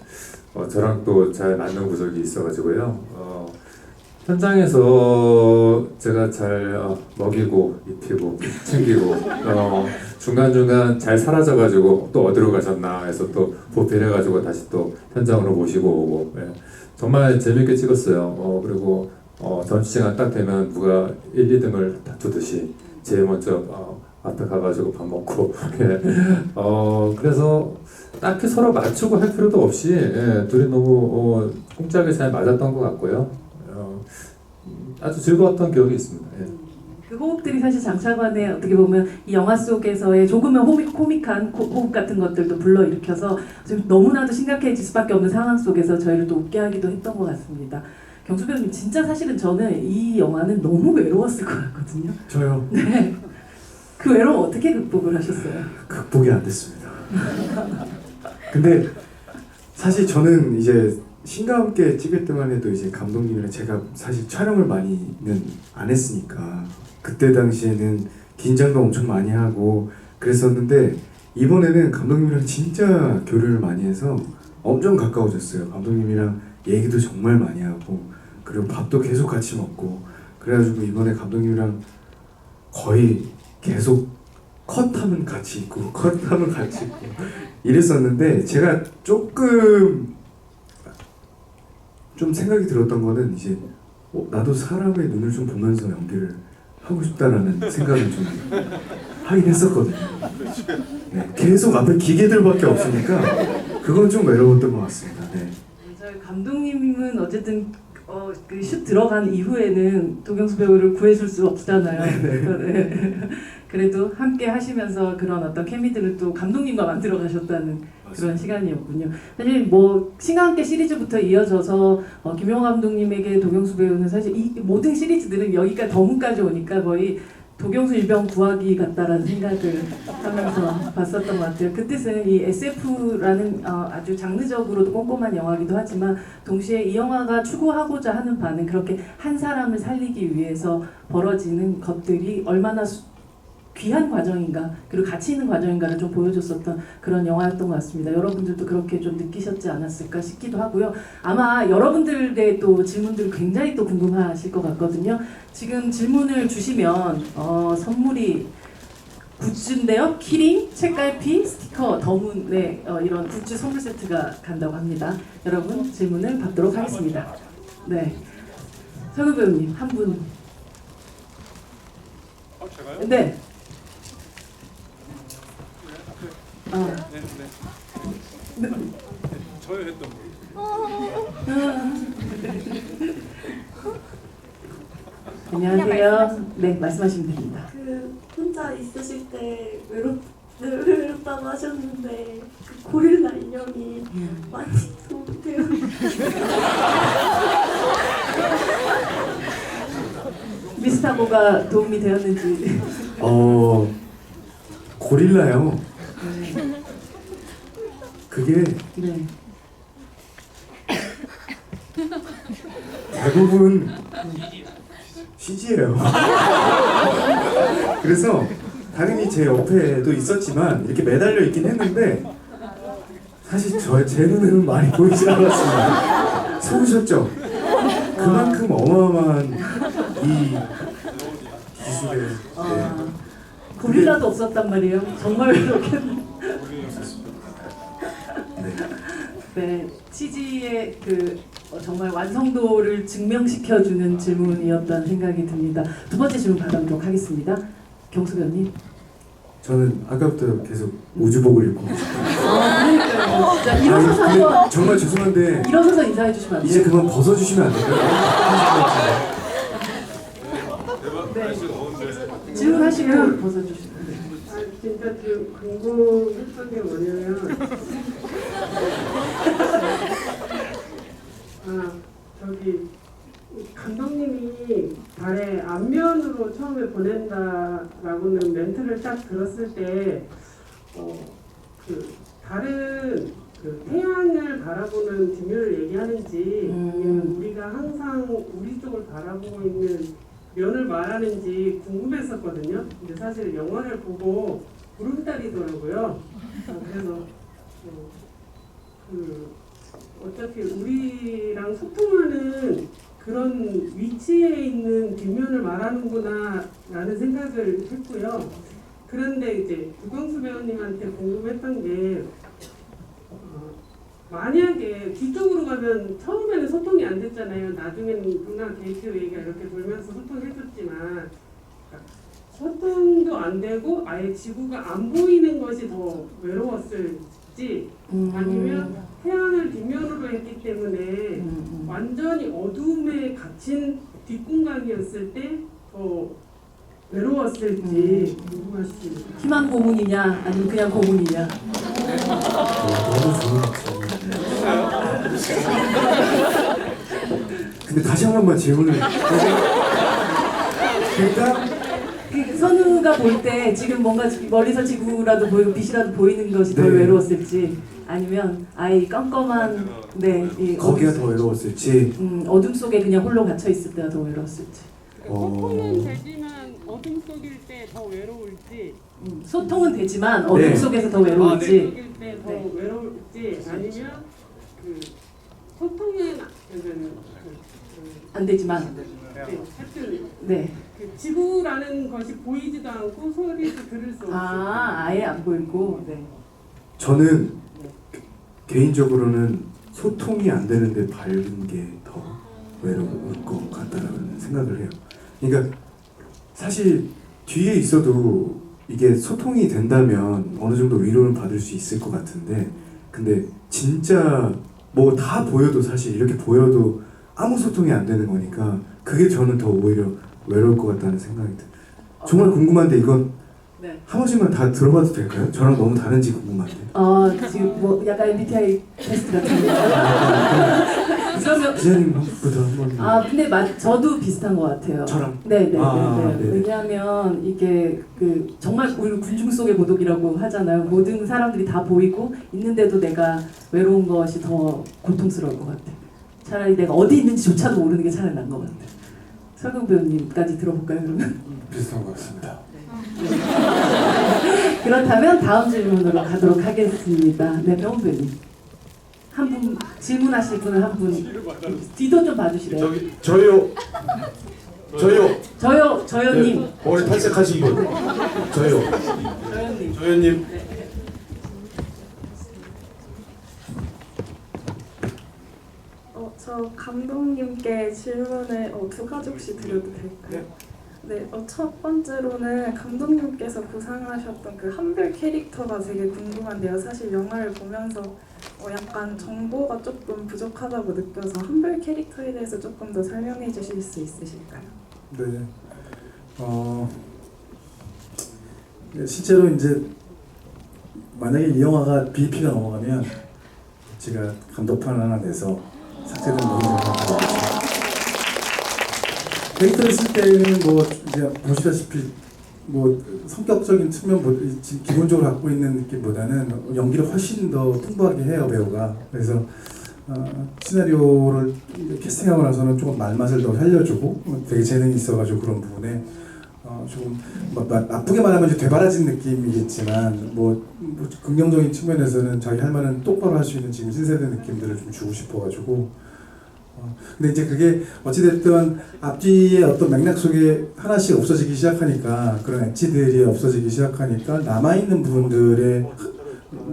저랑 또 잘 맞는 구석이 있어가지고요. 현장에서 제가 잘 먹이고 입히고 챙기고 중간중간 잘 사라져가지고 또 어디로 가셨나 해서 또 보필해가지고 다시 또 현장으로 모시고 오고 예, 정말 재밌게 찍었어요. 그리고 전시 시간 딱 되면 누가 1, 2등을 다투듯이 제일 먼저 앞에 가가지고 밥 먹고 예. 그래서 딱히 서로 맞추고 할 필요도 없이 예, 둘이 너무 꽁짝이 잘 맞았던 것 같고요. 아주 즐거웠던 기억이 있습니다. 예. 그 호흡들이 사실 장차관의 어떻게 보면 이 영화 속에서의 조금은 코믹한 호흡 같은 것들도 불러일으켜서 지금 너무나도 심각해질 수밖에 없는 상황 속에서 저희를 또 웃게 하기도 했던 것 같습니다. 경수 배우님 진짜 사실은 저는 이 영화는 너무 외로웠을 것 같거든요. 저요. 네. 그 외로움 어떻게 극복을 하셨어요? 극복이 안 됐습니다. 근데 사실 저는 이제 신과 함께 찍을 때만 해도 이제 감독님이랑 제가 사실 촬영을 많이는 안 했으니까 그때 당시에는 긴장도 엄청 많이 하고 그랬었는데 이번에는 감독님이랑 진짜 교류를 많이 해서 엄청 가까워졌어요. 감독님이랑 얘기도 정말 많이 하고 그리고 밥도 계속 같이 먹고 그래가지고 이번에 감독님이랑 거의 계속 컷하면 같이 있고 컷하면 같이 있고 이랬었는데 제가 조금 좀 생각이 들었던 거는 이제 나도 사람의 눈을 좀 보면서 연기를 하고 싶다라는 생각을 좀 하긴 했었거든요. 네, 계속 앞에 기계들밖에 없으니까 그건 좀 외로웠던 것 같습니다. 네. 저희 감독님은 어쨌든 그 슛 들어간 이후에는 도경수 배우를 구해줄 수 없잖아요. 네. 그래도 함께 하시면서 그런 어떤 케미들을 또 감독님과 만들어 가셨다는 그런 시간이었군요. 사실 뭐 신과 함께 시리즈부터 이어져서 김용호 감독님에게 도경수 배우는 사실 이 모든 시리즈들은 여기까지 더문까지 오니까 거의 도경수 일병 구하기 같다라는 생각을 하면서 봤었던 것 같아요. 그 뜻은 이 SF라는 아주 장르적으로도 꼼꼼한 영화이기도 하지만 동시에 이 영화가 추구하고자 하는 바는 그렇게 한 사람을 살리기 위해서 벌어지는 것들이 얼마나 귀한 과정인가 그리고 가치 있는 과정인가를 좀 보여줬었던 그런 영화였던 것 같습니다. 여러분들도 그렇게 좀 느끼셨지 않았을까 싶기도 하고요. 아마 여러분들의 또 질문들 굉장히 또 궁금하실 것 같거든요. 지금 질문을 주시면 선물이 굿즈인데요. 키링, 책갈피, 스티커, 더문 이런 굿즈 선물 세트가 간다고 합니다. 여러분 질문을 받도록 하겠습니다. 네, 성우 배우님 한 분. 제가요? 네. 네. 저요 했던 거. 안녕하세요. 네, 말씀하시면 됩니다. 그 혼자 있으실 때 외롭다고 하셨는데 그 고릴라 인형이 많이 도움이 돼요. 미스타고가 도움이 되었는지. 고릴라요. 그게 네. 대부분 CG예요. 그래서 당연히 제 옆에도 있었지만 이렇게 매달려 있긴 했는데 사실 제 눈에는 많이 보이지 않았습니다. 속으셨죠? 그만큼 어마어마한 이 기술에 고릴라도 없었단 말이에요. 정말 이렇게. 네, CG의 그 정말 완성도를 증명시켜주는 질문이었다는 생각이 듭니다. 두 번째 질문 받아보도록 하겠습니다. 경수 배우님. 저는 아까부터 계속 우주복을 입고 그러니까요. 진짜 일어서서 한번 정말 죄송한데 일어서서 인사해 주시면 안 돼요? 이제 그만 벗어주시면 안 될까요? 네. 질문하시고 벗어주시면 돼요. 진짜 좀 궁금했던 게 뭐냐면 저기 감독님이 달에 앞면으로 처음에 보낸다라고는 멘트를 딱 들었을 때 그 다른 그 태양을 바라보는 뒷면을 얘기하는지 아니면 우리가 항상 우리 쪽을 바라보고 있는 면을 말하는지 궁금했었거든요. 근데 사실 영화를 보고 구름다리더라고요. 그래서 어차피 우리랑 소통하는 그런 위치에 있는 뒷면을 말하는구나 라는 생각을 했고요. 그런데 이제 유광수 배우님한테 궁금했던 게 만약에 뒤쪽으로 가면 처음에는 소통이 안 됐잖아요. 나중에는 누나 게이트 웨이가 이렇게 돌면서 소통해줬지만 소통도 안 되고 아예 지구가 안 보이는 것이 더 외로웠을지 아니면 태양을 뒷면으로 했기 때문에 완전히 어둠에 갇힌 뒷공간이었을 때 더 외로웠을지 궁금하십니다. 희망 고문이냐 아니면 그냥 고문이냐? 너무 좋은 근데 다시 한 번만 질문을 그러니까 그 선우가 볼 때 지금 뭔가 멀리서 지구라도 보이고 빛이라도 보이는 것이 더 네. 외로웠을지 아니면 아예 깜깜한 이 거기가 더 외로웠을지 어둠 속에 그냥 홀로 갇혀 있을 때가 더 외로웠을지. 소통은 되지만 어둠 속일 때 더 외로울지 소통은 되지만 어둠 네. 속에서 더 외로울지. 속일 때 더 네. 외로울지 아니면 그 소통은 안 되지만 하여튼 네. 그 지구라는 것이 보이지도 않고 소리도 들을 수 없고 아예 안 보이고 네. 저는 개인적으로는 소통이 안 되는데 밝은 게 더 외로울 것 같다라는 생각을 해요. 그러니까 사실 뒤에 있어도 이게 소통이 된다면 어느 정도 위로를 받을 수 있을 것 같은데 근데 진짜 뭐 다 보여도 사실 이렇게 보여도 아무 소통이 안 되는 거니까 그게 저는 더 오히려 외로울 것 같다는 생각이 들어요. 정말 궁금한데 이건 네. 한 번씩만 다 들어봐도 될까요? 저랑 너무 다른지 궁금한데. 지금 뭐 약간 MBTI 테스트 같은 거. 그러면 기자님부터 한번. 근데 저도 비슷한 것 같아요. 저랑? 네네네. 네. 왜냐하면 이게 그 정말 우리 군중 속의 고독이라고 하잖아요. 모든 사람들이 다 보이고 있는데도 내가 외로운 것이 더 고통스러울 것 같아. 차라리 내가 어디 있는지조차도 모르는 게 차라리 나은 것 같아. 설경 배우님까지 들어볼까요 그러면? 비슷한 것 같습니다. 그렇다면 다음 질문으로 가도록 하겠습니다. 네, 병원 배우님. 한 분 질문하실 분을 한 분 뒤도 좀 봐주시래요. 저기 저요님. 님. 머리 탈색하신 분. 저요님. 저요님. 저 감독님께 질문을 두 가지씩 드려도 될까요? 네, 첫 번째로는 감독님께서 구상하셨던 그 한별 캐릭터가 되게 궁금한데요. 사실 영화를 보면서 약간 정보가 조금 부족하다고 느껴서 한별 캐릭터에 대해서 조금 더 설명해 주실 수 있으실까요? 네. 실제로 이제 만약에 이 영화가 BP가 넘어가면 제가 감독판 하나 내서 삭제된 부분을 가져왔어요. 캐릭터를 쓸 때는 뭐 이제 보시다시피 뭐 성격적인 측면 기본적으로 갖고 있는 느낌보다는 연기를 훨씬 더 풍부하게 해요 배우가. 그래서 시나리오를 캐스팅하고 나서는 조금 말맛을 더 살려주고 되게 재능이 있어가지고 그런 부분에 조금 나쁘게 말하면 이제 되바라진 느낌이겠지만 뭐 긍정적인 측면에서는 자기 할 말은 똑바로 할 수 있는 지금 신세대 느낌들을 좀 주고 싶어가지고. 근데 이제 그게 어찌됐든 앞뒤의 어떤 맥락 속에 하나씩 없어지기 시작하니까 그런 엣지들이 없어지기 시작하니까 남아있는 부분들의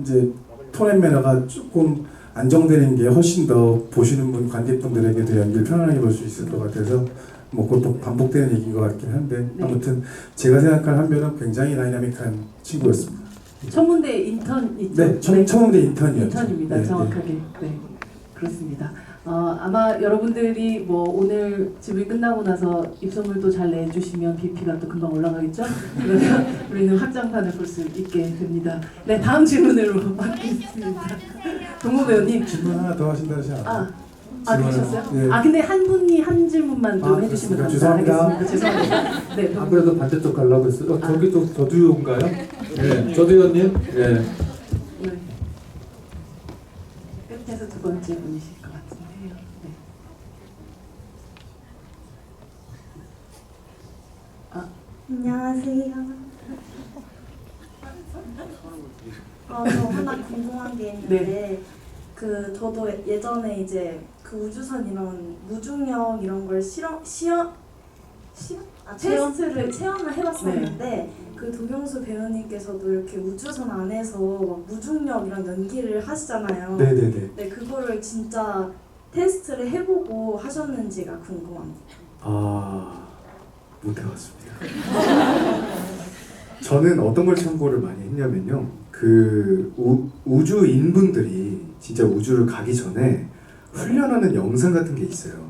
이제 톤 앤 매너가 조금 안정되는 게 훨씬 더 보시는 분 관객분들에게도 연기를 편안하게 볼 수 있을 것 같아서 뭐 그것도 반복되는 얘기인 것 같긴 한데 아무튼 제가 생각한 한별은 굉장히 다이나믹한 친구였습니다. 천문대 인턴 있죠? 네, 천문대 인턴이었죠. 인턴입니다. 네, 정확하게. 네. 그렇습니다. 아마 여러분들이 뭐 오늘 집이 끝나고 나서 입소문도 잘 내주시면 BP가 또 금방 올라가겠죠? 그러면 우리는 확장판을 볼 수 있게 됩니다. 네, 다음 질문으로 받겠습니다. 동무 배우님. 질문 하나 더 하신다 하지 않아요? 그러셨어요? 예. 근데 한 분이 한 질문만 좀 해주시면 그렇습니까? 감사하겠습니다. 죄송합니다. 네, 안 그래도 반대쪽 가려고 했어요. 저기 또 저도요인가요? 네, 저도요님. 네. 네. 끝에서 두 번째 분이실 것 같은데요. 네. 안녕하세요. 저 하나 궁금한 게 있는데 네. 저도 예전에 이제 그 우주선 이런 무중력 이런 걸 테스트를 체험을 해봤었는데 그 도경수 배우님께서도 이렇게 우주선 안에서 막 무중력 이런 연기를 하시잖아요. 네네네. 네, 그거를 진짜 테스트를 해보고 하셨는지가 궁금합니다. 못 해봤습니다. 저는 어떤 걸 참고를 많이 했냐면요. 그 우주인분들이 진짜 우주를 가기 전에 훈련하는 영상 같은 게 있어요.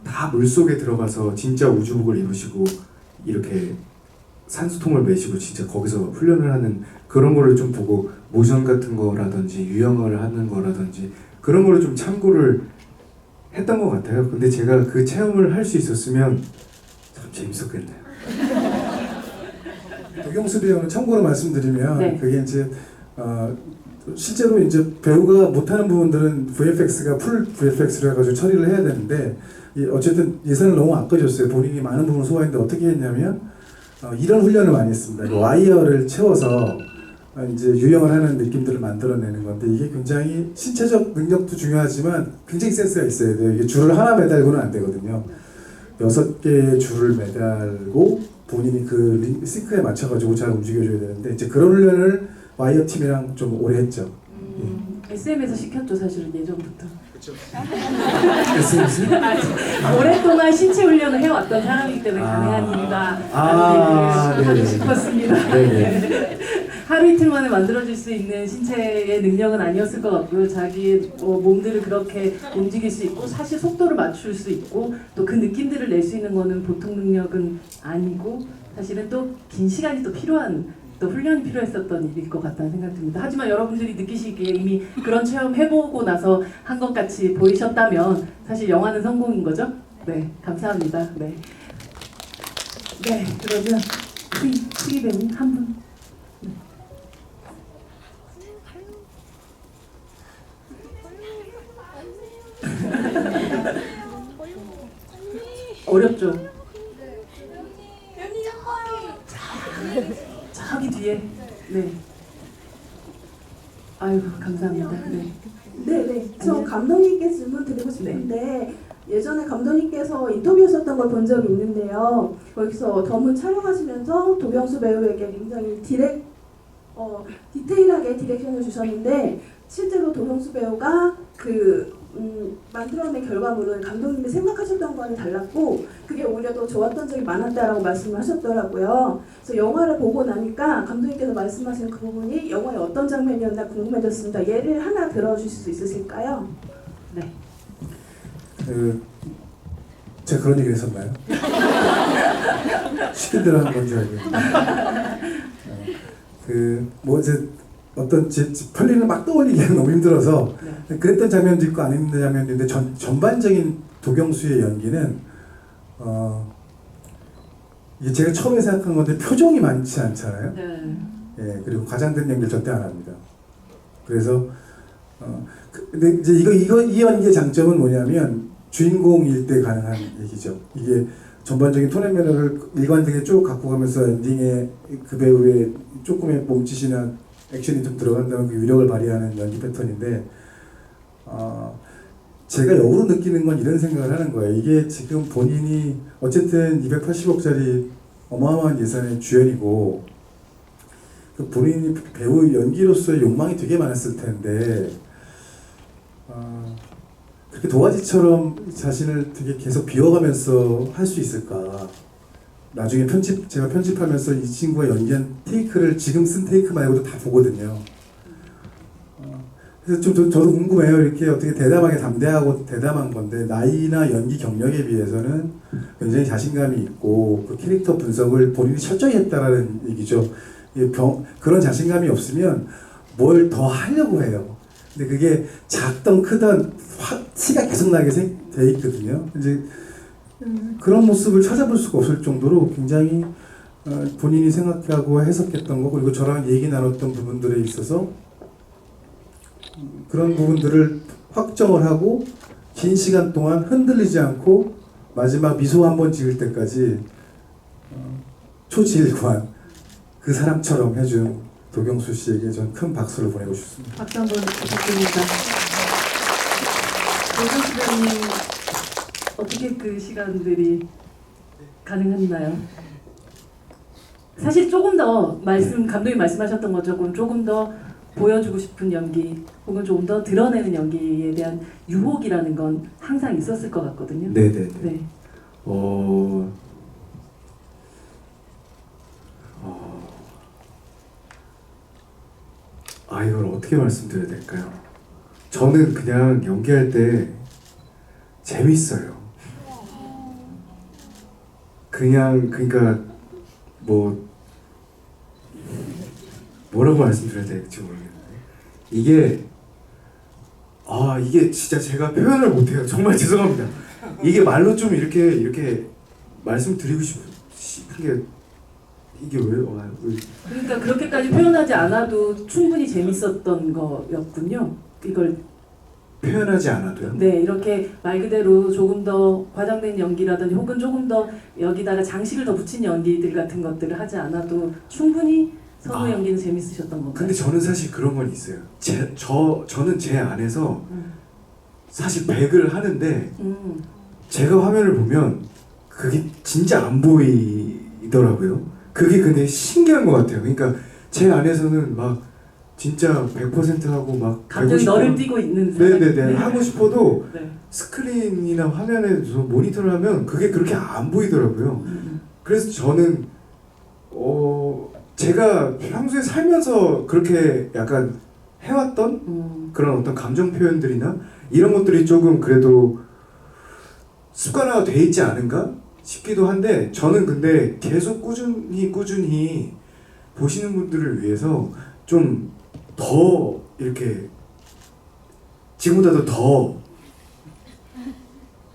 다 물속에 들어가서 진짜 우주복을 입으시고 이렇게 산소통을 매시고 진짜 거기서 훈련을 하는 그런 거를 좀 보고 모션 같은 거라든지 유영어를 하는 거라든지 그런 거를 좀 참고를 했던 것 같아요. 근데 제가 그 체험을 할 수 있었으면 참 재밌었겠네요. 도경수 배우는 참고로 말씀드리면 네. 그게 이제 실제로 이제 배우가 못하는 부분들은 VFX가 풀 VFX로 해가지고 처리를 해야 되는데 어쨌든 예산을 너무 아껴줬어요. 본인이 많은 부분을 소화했는데 어떻게 했냐면 이런 훈련을 많이 했습니다. 와이어를 채워서 이제 유영을 하는 느낌들을 만들어내는 건데 이게 굉장히 신체적 능력도 중요하지만 굉장히 센스가 있어야 돼요. 이게 줄을 하나 매달고는 안 되거든요. 6개의 줄을 매달고 본인이 그 싱크에 맞춰가지고 잘 움직여줘야 되는데 이제 그런 훈련을 와이어 팀이랑 좀 오래 했죠. SM에서 시켰죠, 사실은 예전부터. 그렇죠. 오랫동안 신체 훈련을 해왔던 사람이기 때문에 가능한 일이다라는 얘기를 하고 싶었습니다. 네네. 하루 이틀 만에 만들어질 수 있는 신체의 능력은 아니었을 것 같고요. 자기 몸들을 그렇게 움직일 수 있고 사실 속도를 맞출 수 있고 또 그 느낌들을 낼 수 있는 거는 보통 능력은 아니고 사실은 또 긴 시간이 또 필요한 또 훈련이 필요했었던 일일 것 같다는 생각이 듭니다. 하지만 여러분들이 느끼시기에 이미 그런 체험 해보고 나서 한 것 같이 보이셨다면 사실 영화는 성공인 거죠? 네, 감사합니다. 네, 그러면 수기 배우 한 분. 어렵죠? 저기 뒤에. 네. 아이고 감사합니다. 네. 네. 저 감독님께 질문 드리고 싶은데 예전에 감독님께서 인터뷰하셨던 걸 본 적이 있는데요. 거기서 더문 촬영하시면서 도경수 배우에게 굉장히 디테일하게 디렉션을 주셨는데 실제로 도경수 배우가 만들어낸 결과물은 감독님이 생각하셨던 거와는 달랐고 그게 오히려 더 좋았던 적이 많았다라고 말씀을 하셨더라고요. 그래서 영화를 보고 나니까 감독님께서 말씀하시는 그 부분이 영화의 어떤 장면이었나 궁금해졌습니다. 예를 하나 들어주실 수 있으실까요? 네. 제가 그런 얘기를 했었나요? 시키들 하는 건지 알고 뭐 이제 어떤 펄리를 막 떠올리기가 너무 힘들어서 그랬던 장면도 있고 안 있는 장면도 있는데 전반적인 도경수의 연기는 이게 제가 처음에 생각한 건데 표정이 많지 않잖아요. 예, 그리고 과장된 연기를 절대 안 합니다. 그래서 근데 이제 이 연기의 장점은 뭐냐면 주인공일 때 가능한 얘기죠. 이게 전반적인 톤 앤 매너를 일관되게 쭉 갖고 가면서 엔딩에 그 배우의 조금의 몸짓이나 액션이 좀 들어간다는 그 위력을 발휘하는 연기 패턴인데 제가 역으로 느끼는 건 이런 생각을 하는 거예요. 이게 지금 본인이 어쨌든 280억짜리 어마어마한 예산의 주연이고 그 본인이 배우 연기로서의 욕망이 되게 많았을 텐데 그렇게 도화지처럼 자신을 되게 계속 비워가면서 할 수 있을까? 나중에 제가 편집하면서 이 친구가 연기한 테이크를 지금 쓴 테이크 말고도 다 보거든요. 그래서 좀 저도 궁금해요. 이렇게 어떻게 대담하게 담대하고 대담한 건데 나이나 연기 경력에 비해서는 굉장히 자신감이 있고 그 캐릭터 분석을 본인이 철저히 했다라는 얘기죠. 그런 자신감이 없으면 뭘 더 하려고 해요. 근데 그게 작던 크던 티가 계속 나게 돼 있거든요. 이제 그런 모습을 찾아볼 수가 없을 정도로 굉장히 본인이 생각하고 해석했던 거 그리고 저랑 얘기 나눴던 부분들에 있어서 그런 부분들을 확정을 하고 긴 시간 동안 흔들리지 않고 마지막 미소 한번 지을 때까지 초지일관 그 사람처럼 해준 도경수 씨에게 전 큰 박수를 보내고 싶습니다. 박수 한번 부탁드립니다. 도경수 배우님 어떻게 그 시간들이 가능했나요? 사실 조금 더 감독님 말씀하셨던 것처럼 조금 더 보여주고 싶은 연기 혹은 조금 더 드러내는 연기에 대한 유혹이라는 건 항상 있었을 것 같거든요. 네네네. 네. 이걸 어떻게 말씀드려야 될까요? 저는 그냥 연기할 때 재밌어요. 그러니까 뭐라고 말씀드려야 될지 모르겠는데 이게 진짜 제가 표현을 못해요. 정말 죄송합니다. 이게 말로 좀 이렇게 말씀드리고 싶은 게 이게 왜요? 그러니까 그렇게까지 표현하지 않아도 충분히 재밌었던 거였군요. 이걸 표현하지 않아도요? 네, 이렇게 말 그대로 조금 더 과장된 연기라든지 혹은 조금 더 여기다가 장식을 더 붙인 연기들 같은 것들을 하지 않아도 충분히 선우 연기는 재밌으셨던 건가요? 근데 저는 사실 그런 건 있어요. 저는 제 안에서 사실 백을 하는데 제가 화면을 보면 그게 진짜 안 보이더라고요. 그게 근데 신기한 것 같아요. 그러니까 제 안에서는 막 진짜 100% 하고 막 감정이 너를 띄고 있는 네네네 하고 싶어도 네. 스크린이나 화면에서 모니터를 하면 그게 그렇게 안 보이더라고요. 그래서 저는 제가 평소에 살면서 그렇게 약간 해왔던 그런 어떤 감정 표현들이나 이런 것들이 조금 그래도 습관화가 돼 있지 않은가 싶기도 한데 저는 근데 계속 꾸준히 보시는 분들을 위해서 좀 더 이렇게 지금보다도 더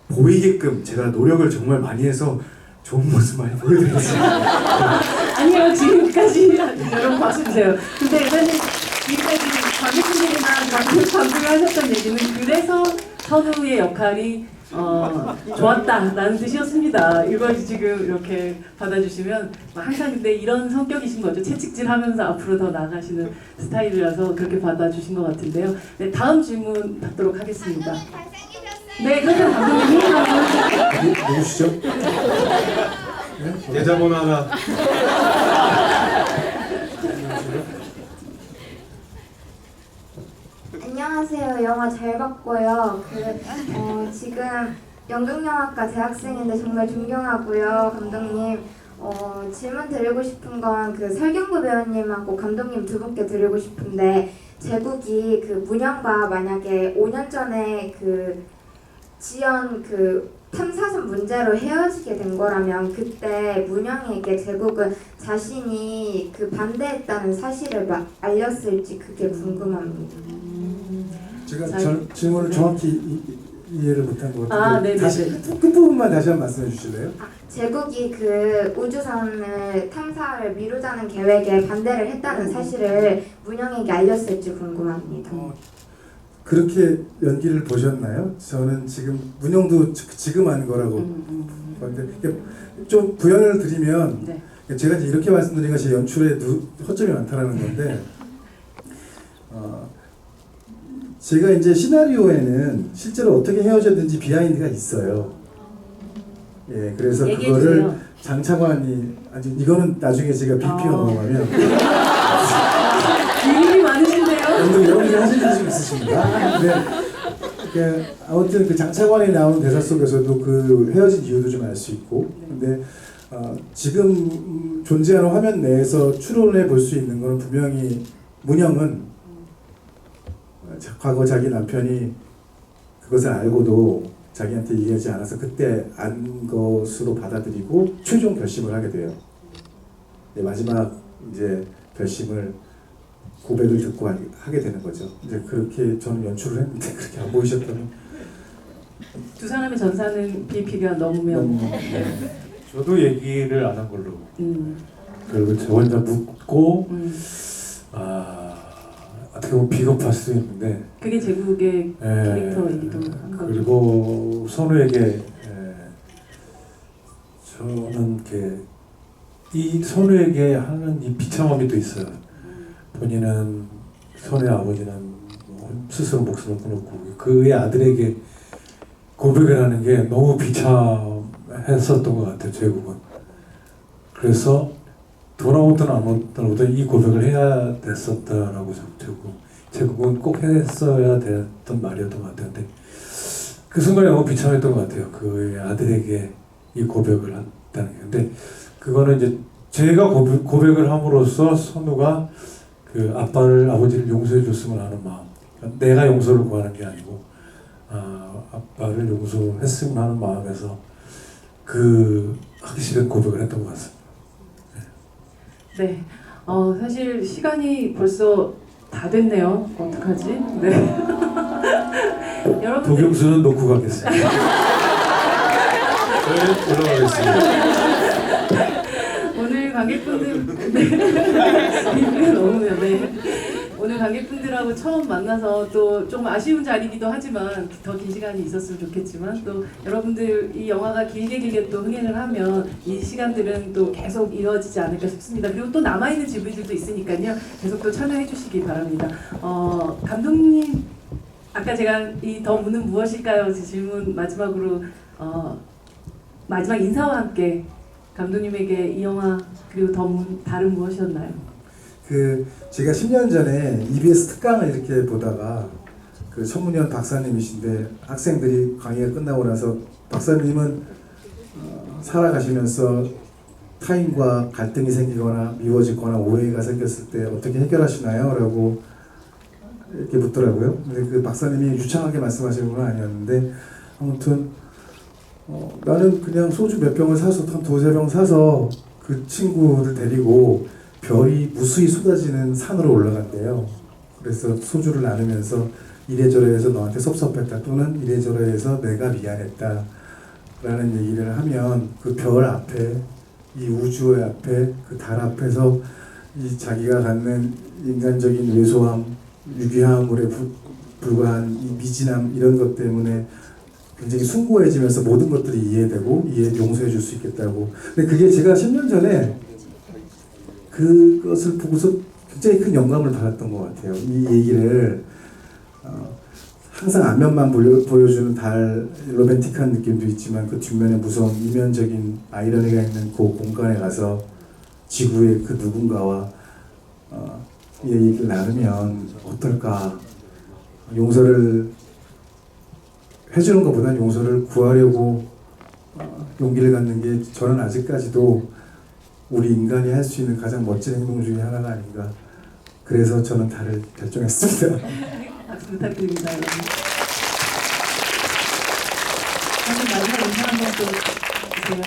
보이게끔 제가 노력을 정말 많이 해서 좋은 모습 많이 보여드리겠습니다. 아니요, 지금까지 여러분 박수 주세요. 근데 사실 지금까지 관객분들이나 감독이 하셨던 얘기는 그래서 선우의 역할이 좋았다라는 뜻이었습니다. 이걸 지금 이렇게 받아주시면 항상 근데 이런 성격이신 거죠. 채찍질하면서 앞으로 더 나가시는 스타일이라서 그렇게 받아주신 것 같은데요. 네, 다음 질문 받도록 하겠습니다. 네, 그럼 감독님 누구시죠? 계좌번호 하나. 안녕하세요. 영화 잘 봤고요. 지금 연극영화과 대학생인데 정말 존경하고요, 감독님. 질문 드리고 싶은 건 그 설경구 배우님하고 감독님 두 분께 드리고 싶은데 제국이 그 문영과 만약에 5년 전에 그 지연 그 탐사선 문제로 헤어지게 된 거라면 그때 문영에게 제국은 자신이 그 반대했다는 사실을 알렸을지 그게 궁금합니다. 제가 질문을 정확히 이해를 못한 것 같은데 네네. 다시 끝부분만 다시 한번 말씀해 주실래요? 제국이 그 우주선을 탐사를 미루자는 계획에 반대를 했다는 사실을 문영에게 알렸을지 궁금합니다. 그렇게 연기를 보셨나요? 저는 지금 문영도 지금 한 거라고 봤는데 좀 부연을 드리면 네. 제가 이제 이렇게 말씀드린 것이 연출에 허점이 많다라는 건데 제가 이제 시나리오에는 실제로 어떻게 헤어졌는지 비하인드가 있어요. 예, 그래서 그거를 장차관이 이거는 나중에 제가 BP가 넘어가면 일이 많으신데요? 여러분들이 하실 일이 좀 있으십니다. 근데 아무튼 그 장차관이 나오는 대사 속에서도 그 헤어진 이유도 좀 알 수 있고, 근데 지금 존재하는 화면 내에서 추론해 볼 수 있는 건 분명히 문영은 과거 자기 남편이 그것을 알고도 자기한테 얘기하지 않아서 그때 안 것으로 받아들이고 최종 결심을 하게 돼요. 네, 마지막 이제 결심을 고백을 듣고 하게 되는 거죠. 이제 그렇게 저는 연출을 했는데 그렇게 안 보이셨다면 두 사람의 전사는 BP가 넘으면 저도 얘기를 안 한 걸로. 그리고 저 혼자 묻고 어떻게 보면 비겁할 수도 있는데 그게 제국의 캐릭터이기도 한 거죠. 그리고 선우에게 저는 이렇게 이 선우에게 하는 이 비참함이 또 있어요. 본인은 선우의 아버지는 스스로 목숨을 끊었고 그의 아들에게 고백을 하는 게 너무 비참했었던 것 같아요. 제국은. 그래서 돌아오든 안 오든 이 고백을 해야 됐었다라고 제국은 꼭 했어야 됐던 말이었던 것 같아요. 근데 그 순간에 너무 비참했던 것 같아요. 그의 아들에게 이 고백을 한다는 게. 근데 그거는 이제 제가 고백을 함으로써 선우가 그 아버지를 용서해 줬으면 하는 마음. 그러니까 내가 용서를 구하는 게 아니고 아빠를 용서했으면 하는 마음에서 그 하기 싫은 고백을 했던 것 같습니다. 네. 사실 시간이 벌써 다 됐네요. 어떡하지? 네. 여러분 도경수는 놓고 가겠습니다. 저희는 올라가겠습니다. 오늘 관객분들 네. 너무요. 네. 오늘 관객분들하고 처음 만나서 또 좀 아쉬운 자리이기도 하지만 더 긴 시간이 있었으면 좋겠지만 또 여러분들 이 영화가 길게 또 흥행을 하면 이 시간들은 또 계속 이어지지 않을까 싶습니다. 그리고 또 남아있는 GV들도 있으니까요. 계속 또 참여해 주시기 바랍니다. 감독님 아까 제가 이 더 무는 무엇일까요? 질문 마지막으로 마지막 인사와 함께 감독님에게 이 영화 그리고 더 문 다른 무엇이었나요? 제가 10년 전에 EBS 특강을 이렇게 보다가 그 천문현 박사님이신데 학생들이 강의가 끝나고 나서 박사님은 살아가시면서 타인과 갈등이 생기거나 미워지거나 오해가 생겼을 때 어떻게 해결하시나요? 라고 이렇게 묻더라고요. 근데 그 박사님이 유창하게 말씀하시는 건 아니었는데 아무튼 나는 그냥 소주 몇 병을 사서 한 두세 병 사서 그 친구를 데리고 별이 무수히 쏟아지는 산으로 올라간대요. 그래서 소주를 나누면서 이래저래 해서 너한테 섭섭했다 또는 이래저래 해서 내가 미안했다 라는 얘기를 하면 그 별 앞에 이 우주 앞에 그 달 앞에서 이 자기가 갖는 인간적인 왜소함, 유기함에 불과한 이 미진함 이런 것 때문에 굉장히 숭고해지면서 모든 것들이 이해되고 용서해 줄 수 있겠다고. 근데 그게 제가 10년 전에 그것을 보고서 굉장히 큰 영감을 받았던 것 같아요. 이 얘기를 항상 앞면만 보여주는 달 로맨틱한 느낌도 있지만 그 뒷면에 무서운 이면적인 아이러니가 있는 그 공간에 가서 지구의 그 누군가와 이 얘기를 나누면 어떨까. 용서를 해주는 것보다는 용서를 구하려고 용기를 갖는 게 저는 아직까지도 우리 인간이 할 수 있는 가장 멋진 행동 중에 하나가 아닌가. 그래서 저는 달을 결정했습니다. 박수 부탁드립니다. 마지막 인사 한번 또 주세요.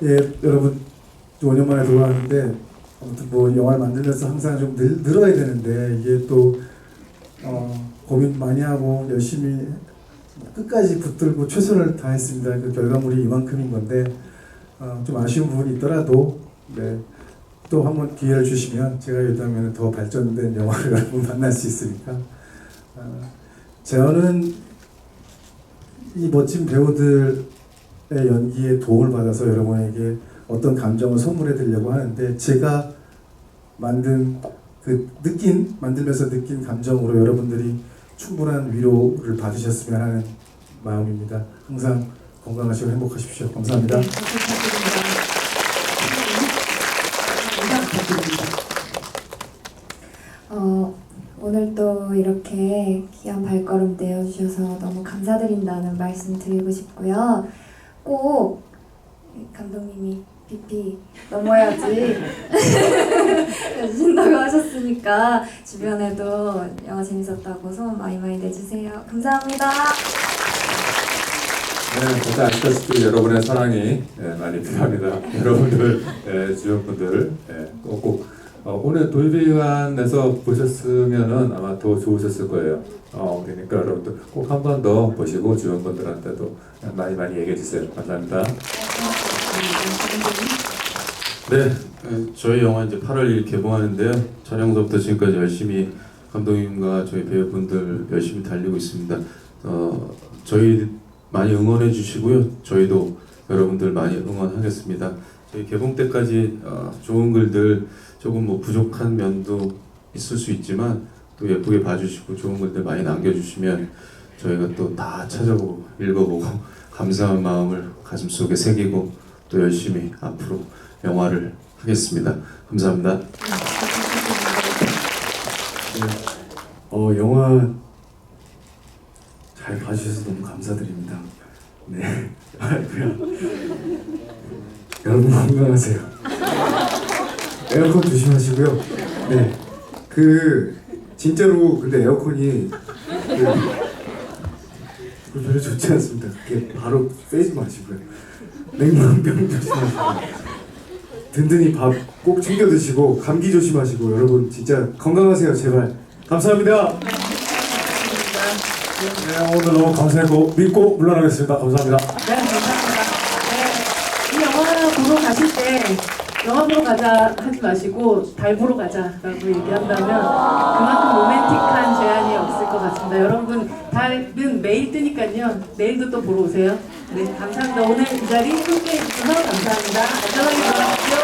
예, 여러분 5년 만에 돌아왔는데 아무튼 뭐 영화를 만들면서 항상 좀 늘어야 되는데 이게 또 고민 많이 하고 열심히 끝까지 붙들고 최선을 다했습니다. 그 결과물이 이만큼인 건데 좀 아쉬운 부분이 있더라도 네, 또 한번 기회를 주시면 제가 요즘에는 더 발전된 영화를 여러분 만날 수 있으니까 저는 이 멋진 배우들의 연기에 도움을 받아서 여러분에게 어떤 감정을 선물해 드리려고 하는데 제가 만들면서 느낀 감정으로 여러분들이 충분한 위로를 받으셨으면 하는 마음입니다. 항상 건강하시고 행복하십시오. 감사합니다. 네, 부탁드립니다. 오늘 또 이렇게 귀한 발걸음 내어주셔서 너무 감사드린다는 말씀 드리고 싶고요. 꼭 감독님이 PP 넘어야지 해주신다고 하셨으니까 주변에도 영화 재밌었다고 소문 많이 내주세요. 감사합니다. 네, 다들 아시다시피 여러분의 사랑이 많이 필요합니다. 여러분들, 주변 분들 꼭 오늘 돌비관에서 보셨으면은 아마 더 좋으셨을 거예요. 그러니까 여러분들 꼭 한 번 더 보시고 주변 분들한테도 많이 얘기해 주세요. 감사합니다. 네, 저희 영화 이제 8월 1일 개봉하는데요. 촬영서부터 지금까지 열심히 감독님과 저희 배우분들 열심히 달리고 있습니다. 저희 많이 응원해 주시고요. 저희도 여러분들 많이 응원하겠습니다. 저희 개봉 때까지 좋은 글들 조금 뭐 부족한 면도 있을 수 있지만 또 예쁘게 봐주시고 좋은 글들 많이 남겨주시면 저희가 또 다 찾아보고 읽어보고 감사한 마음을 가슴속에 새기고 또 열심히 앞으로 영화를 하겠습니다. 감사합니다. 영화 잘 봐주셔서 너무 감사드립니다. 네, 아이고야. 여러분 건강하세요. 에어컨 조심하시고요. 네, 진짜로 근데 에어컨이 별로 좋지 않습니다. 그게 바로 빼지 마시고요. 냉방병 조심하시고 든든히 밥 꼭 챙겨 드시고 감기 조심하시고 여러분 진짜 건강하세요. 제발. 감사합니다. 네, 오늘 너무 감사했고 믿고 물러나겠습니다. 감사합니다. 네, 감사합니다. 네, 이 영화 보러 가실 때 영화 보러 가자 하지 마시고 달 보러 가자라고 얘기한다면 그만큼 로맨틱한 제안이 없을 것 같습니다. 여러분 달은 매일 뜨니까요. 내일도 또 보러 오세요. 네, 감사합니다. 오늘 이 자리 함께해 주셔서 감사합니다. 안전하게 들어가십시오.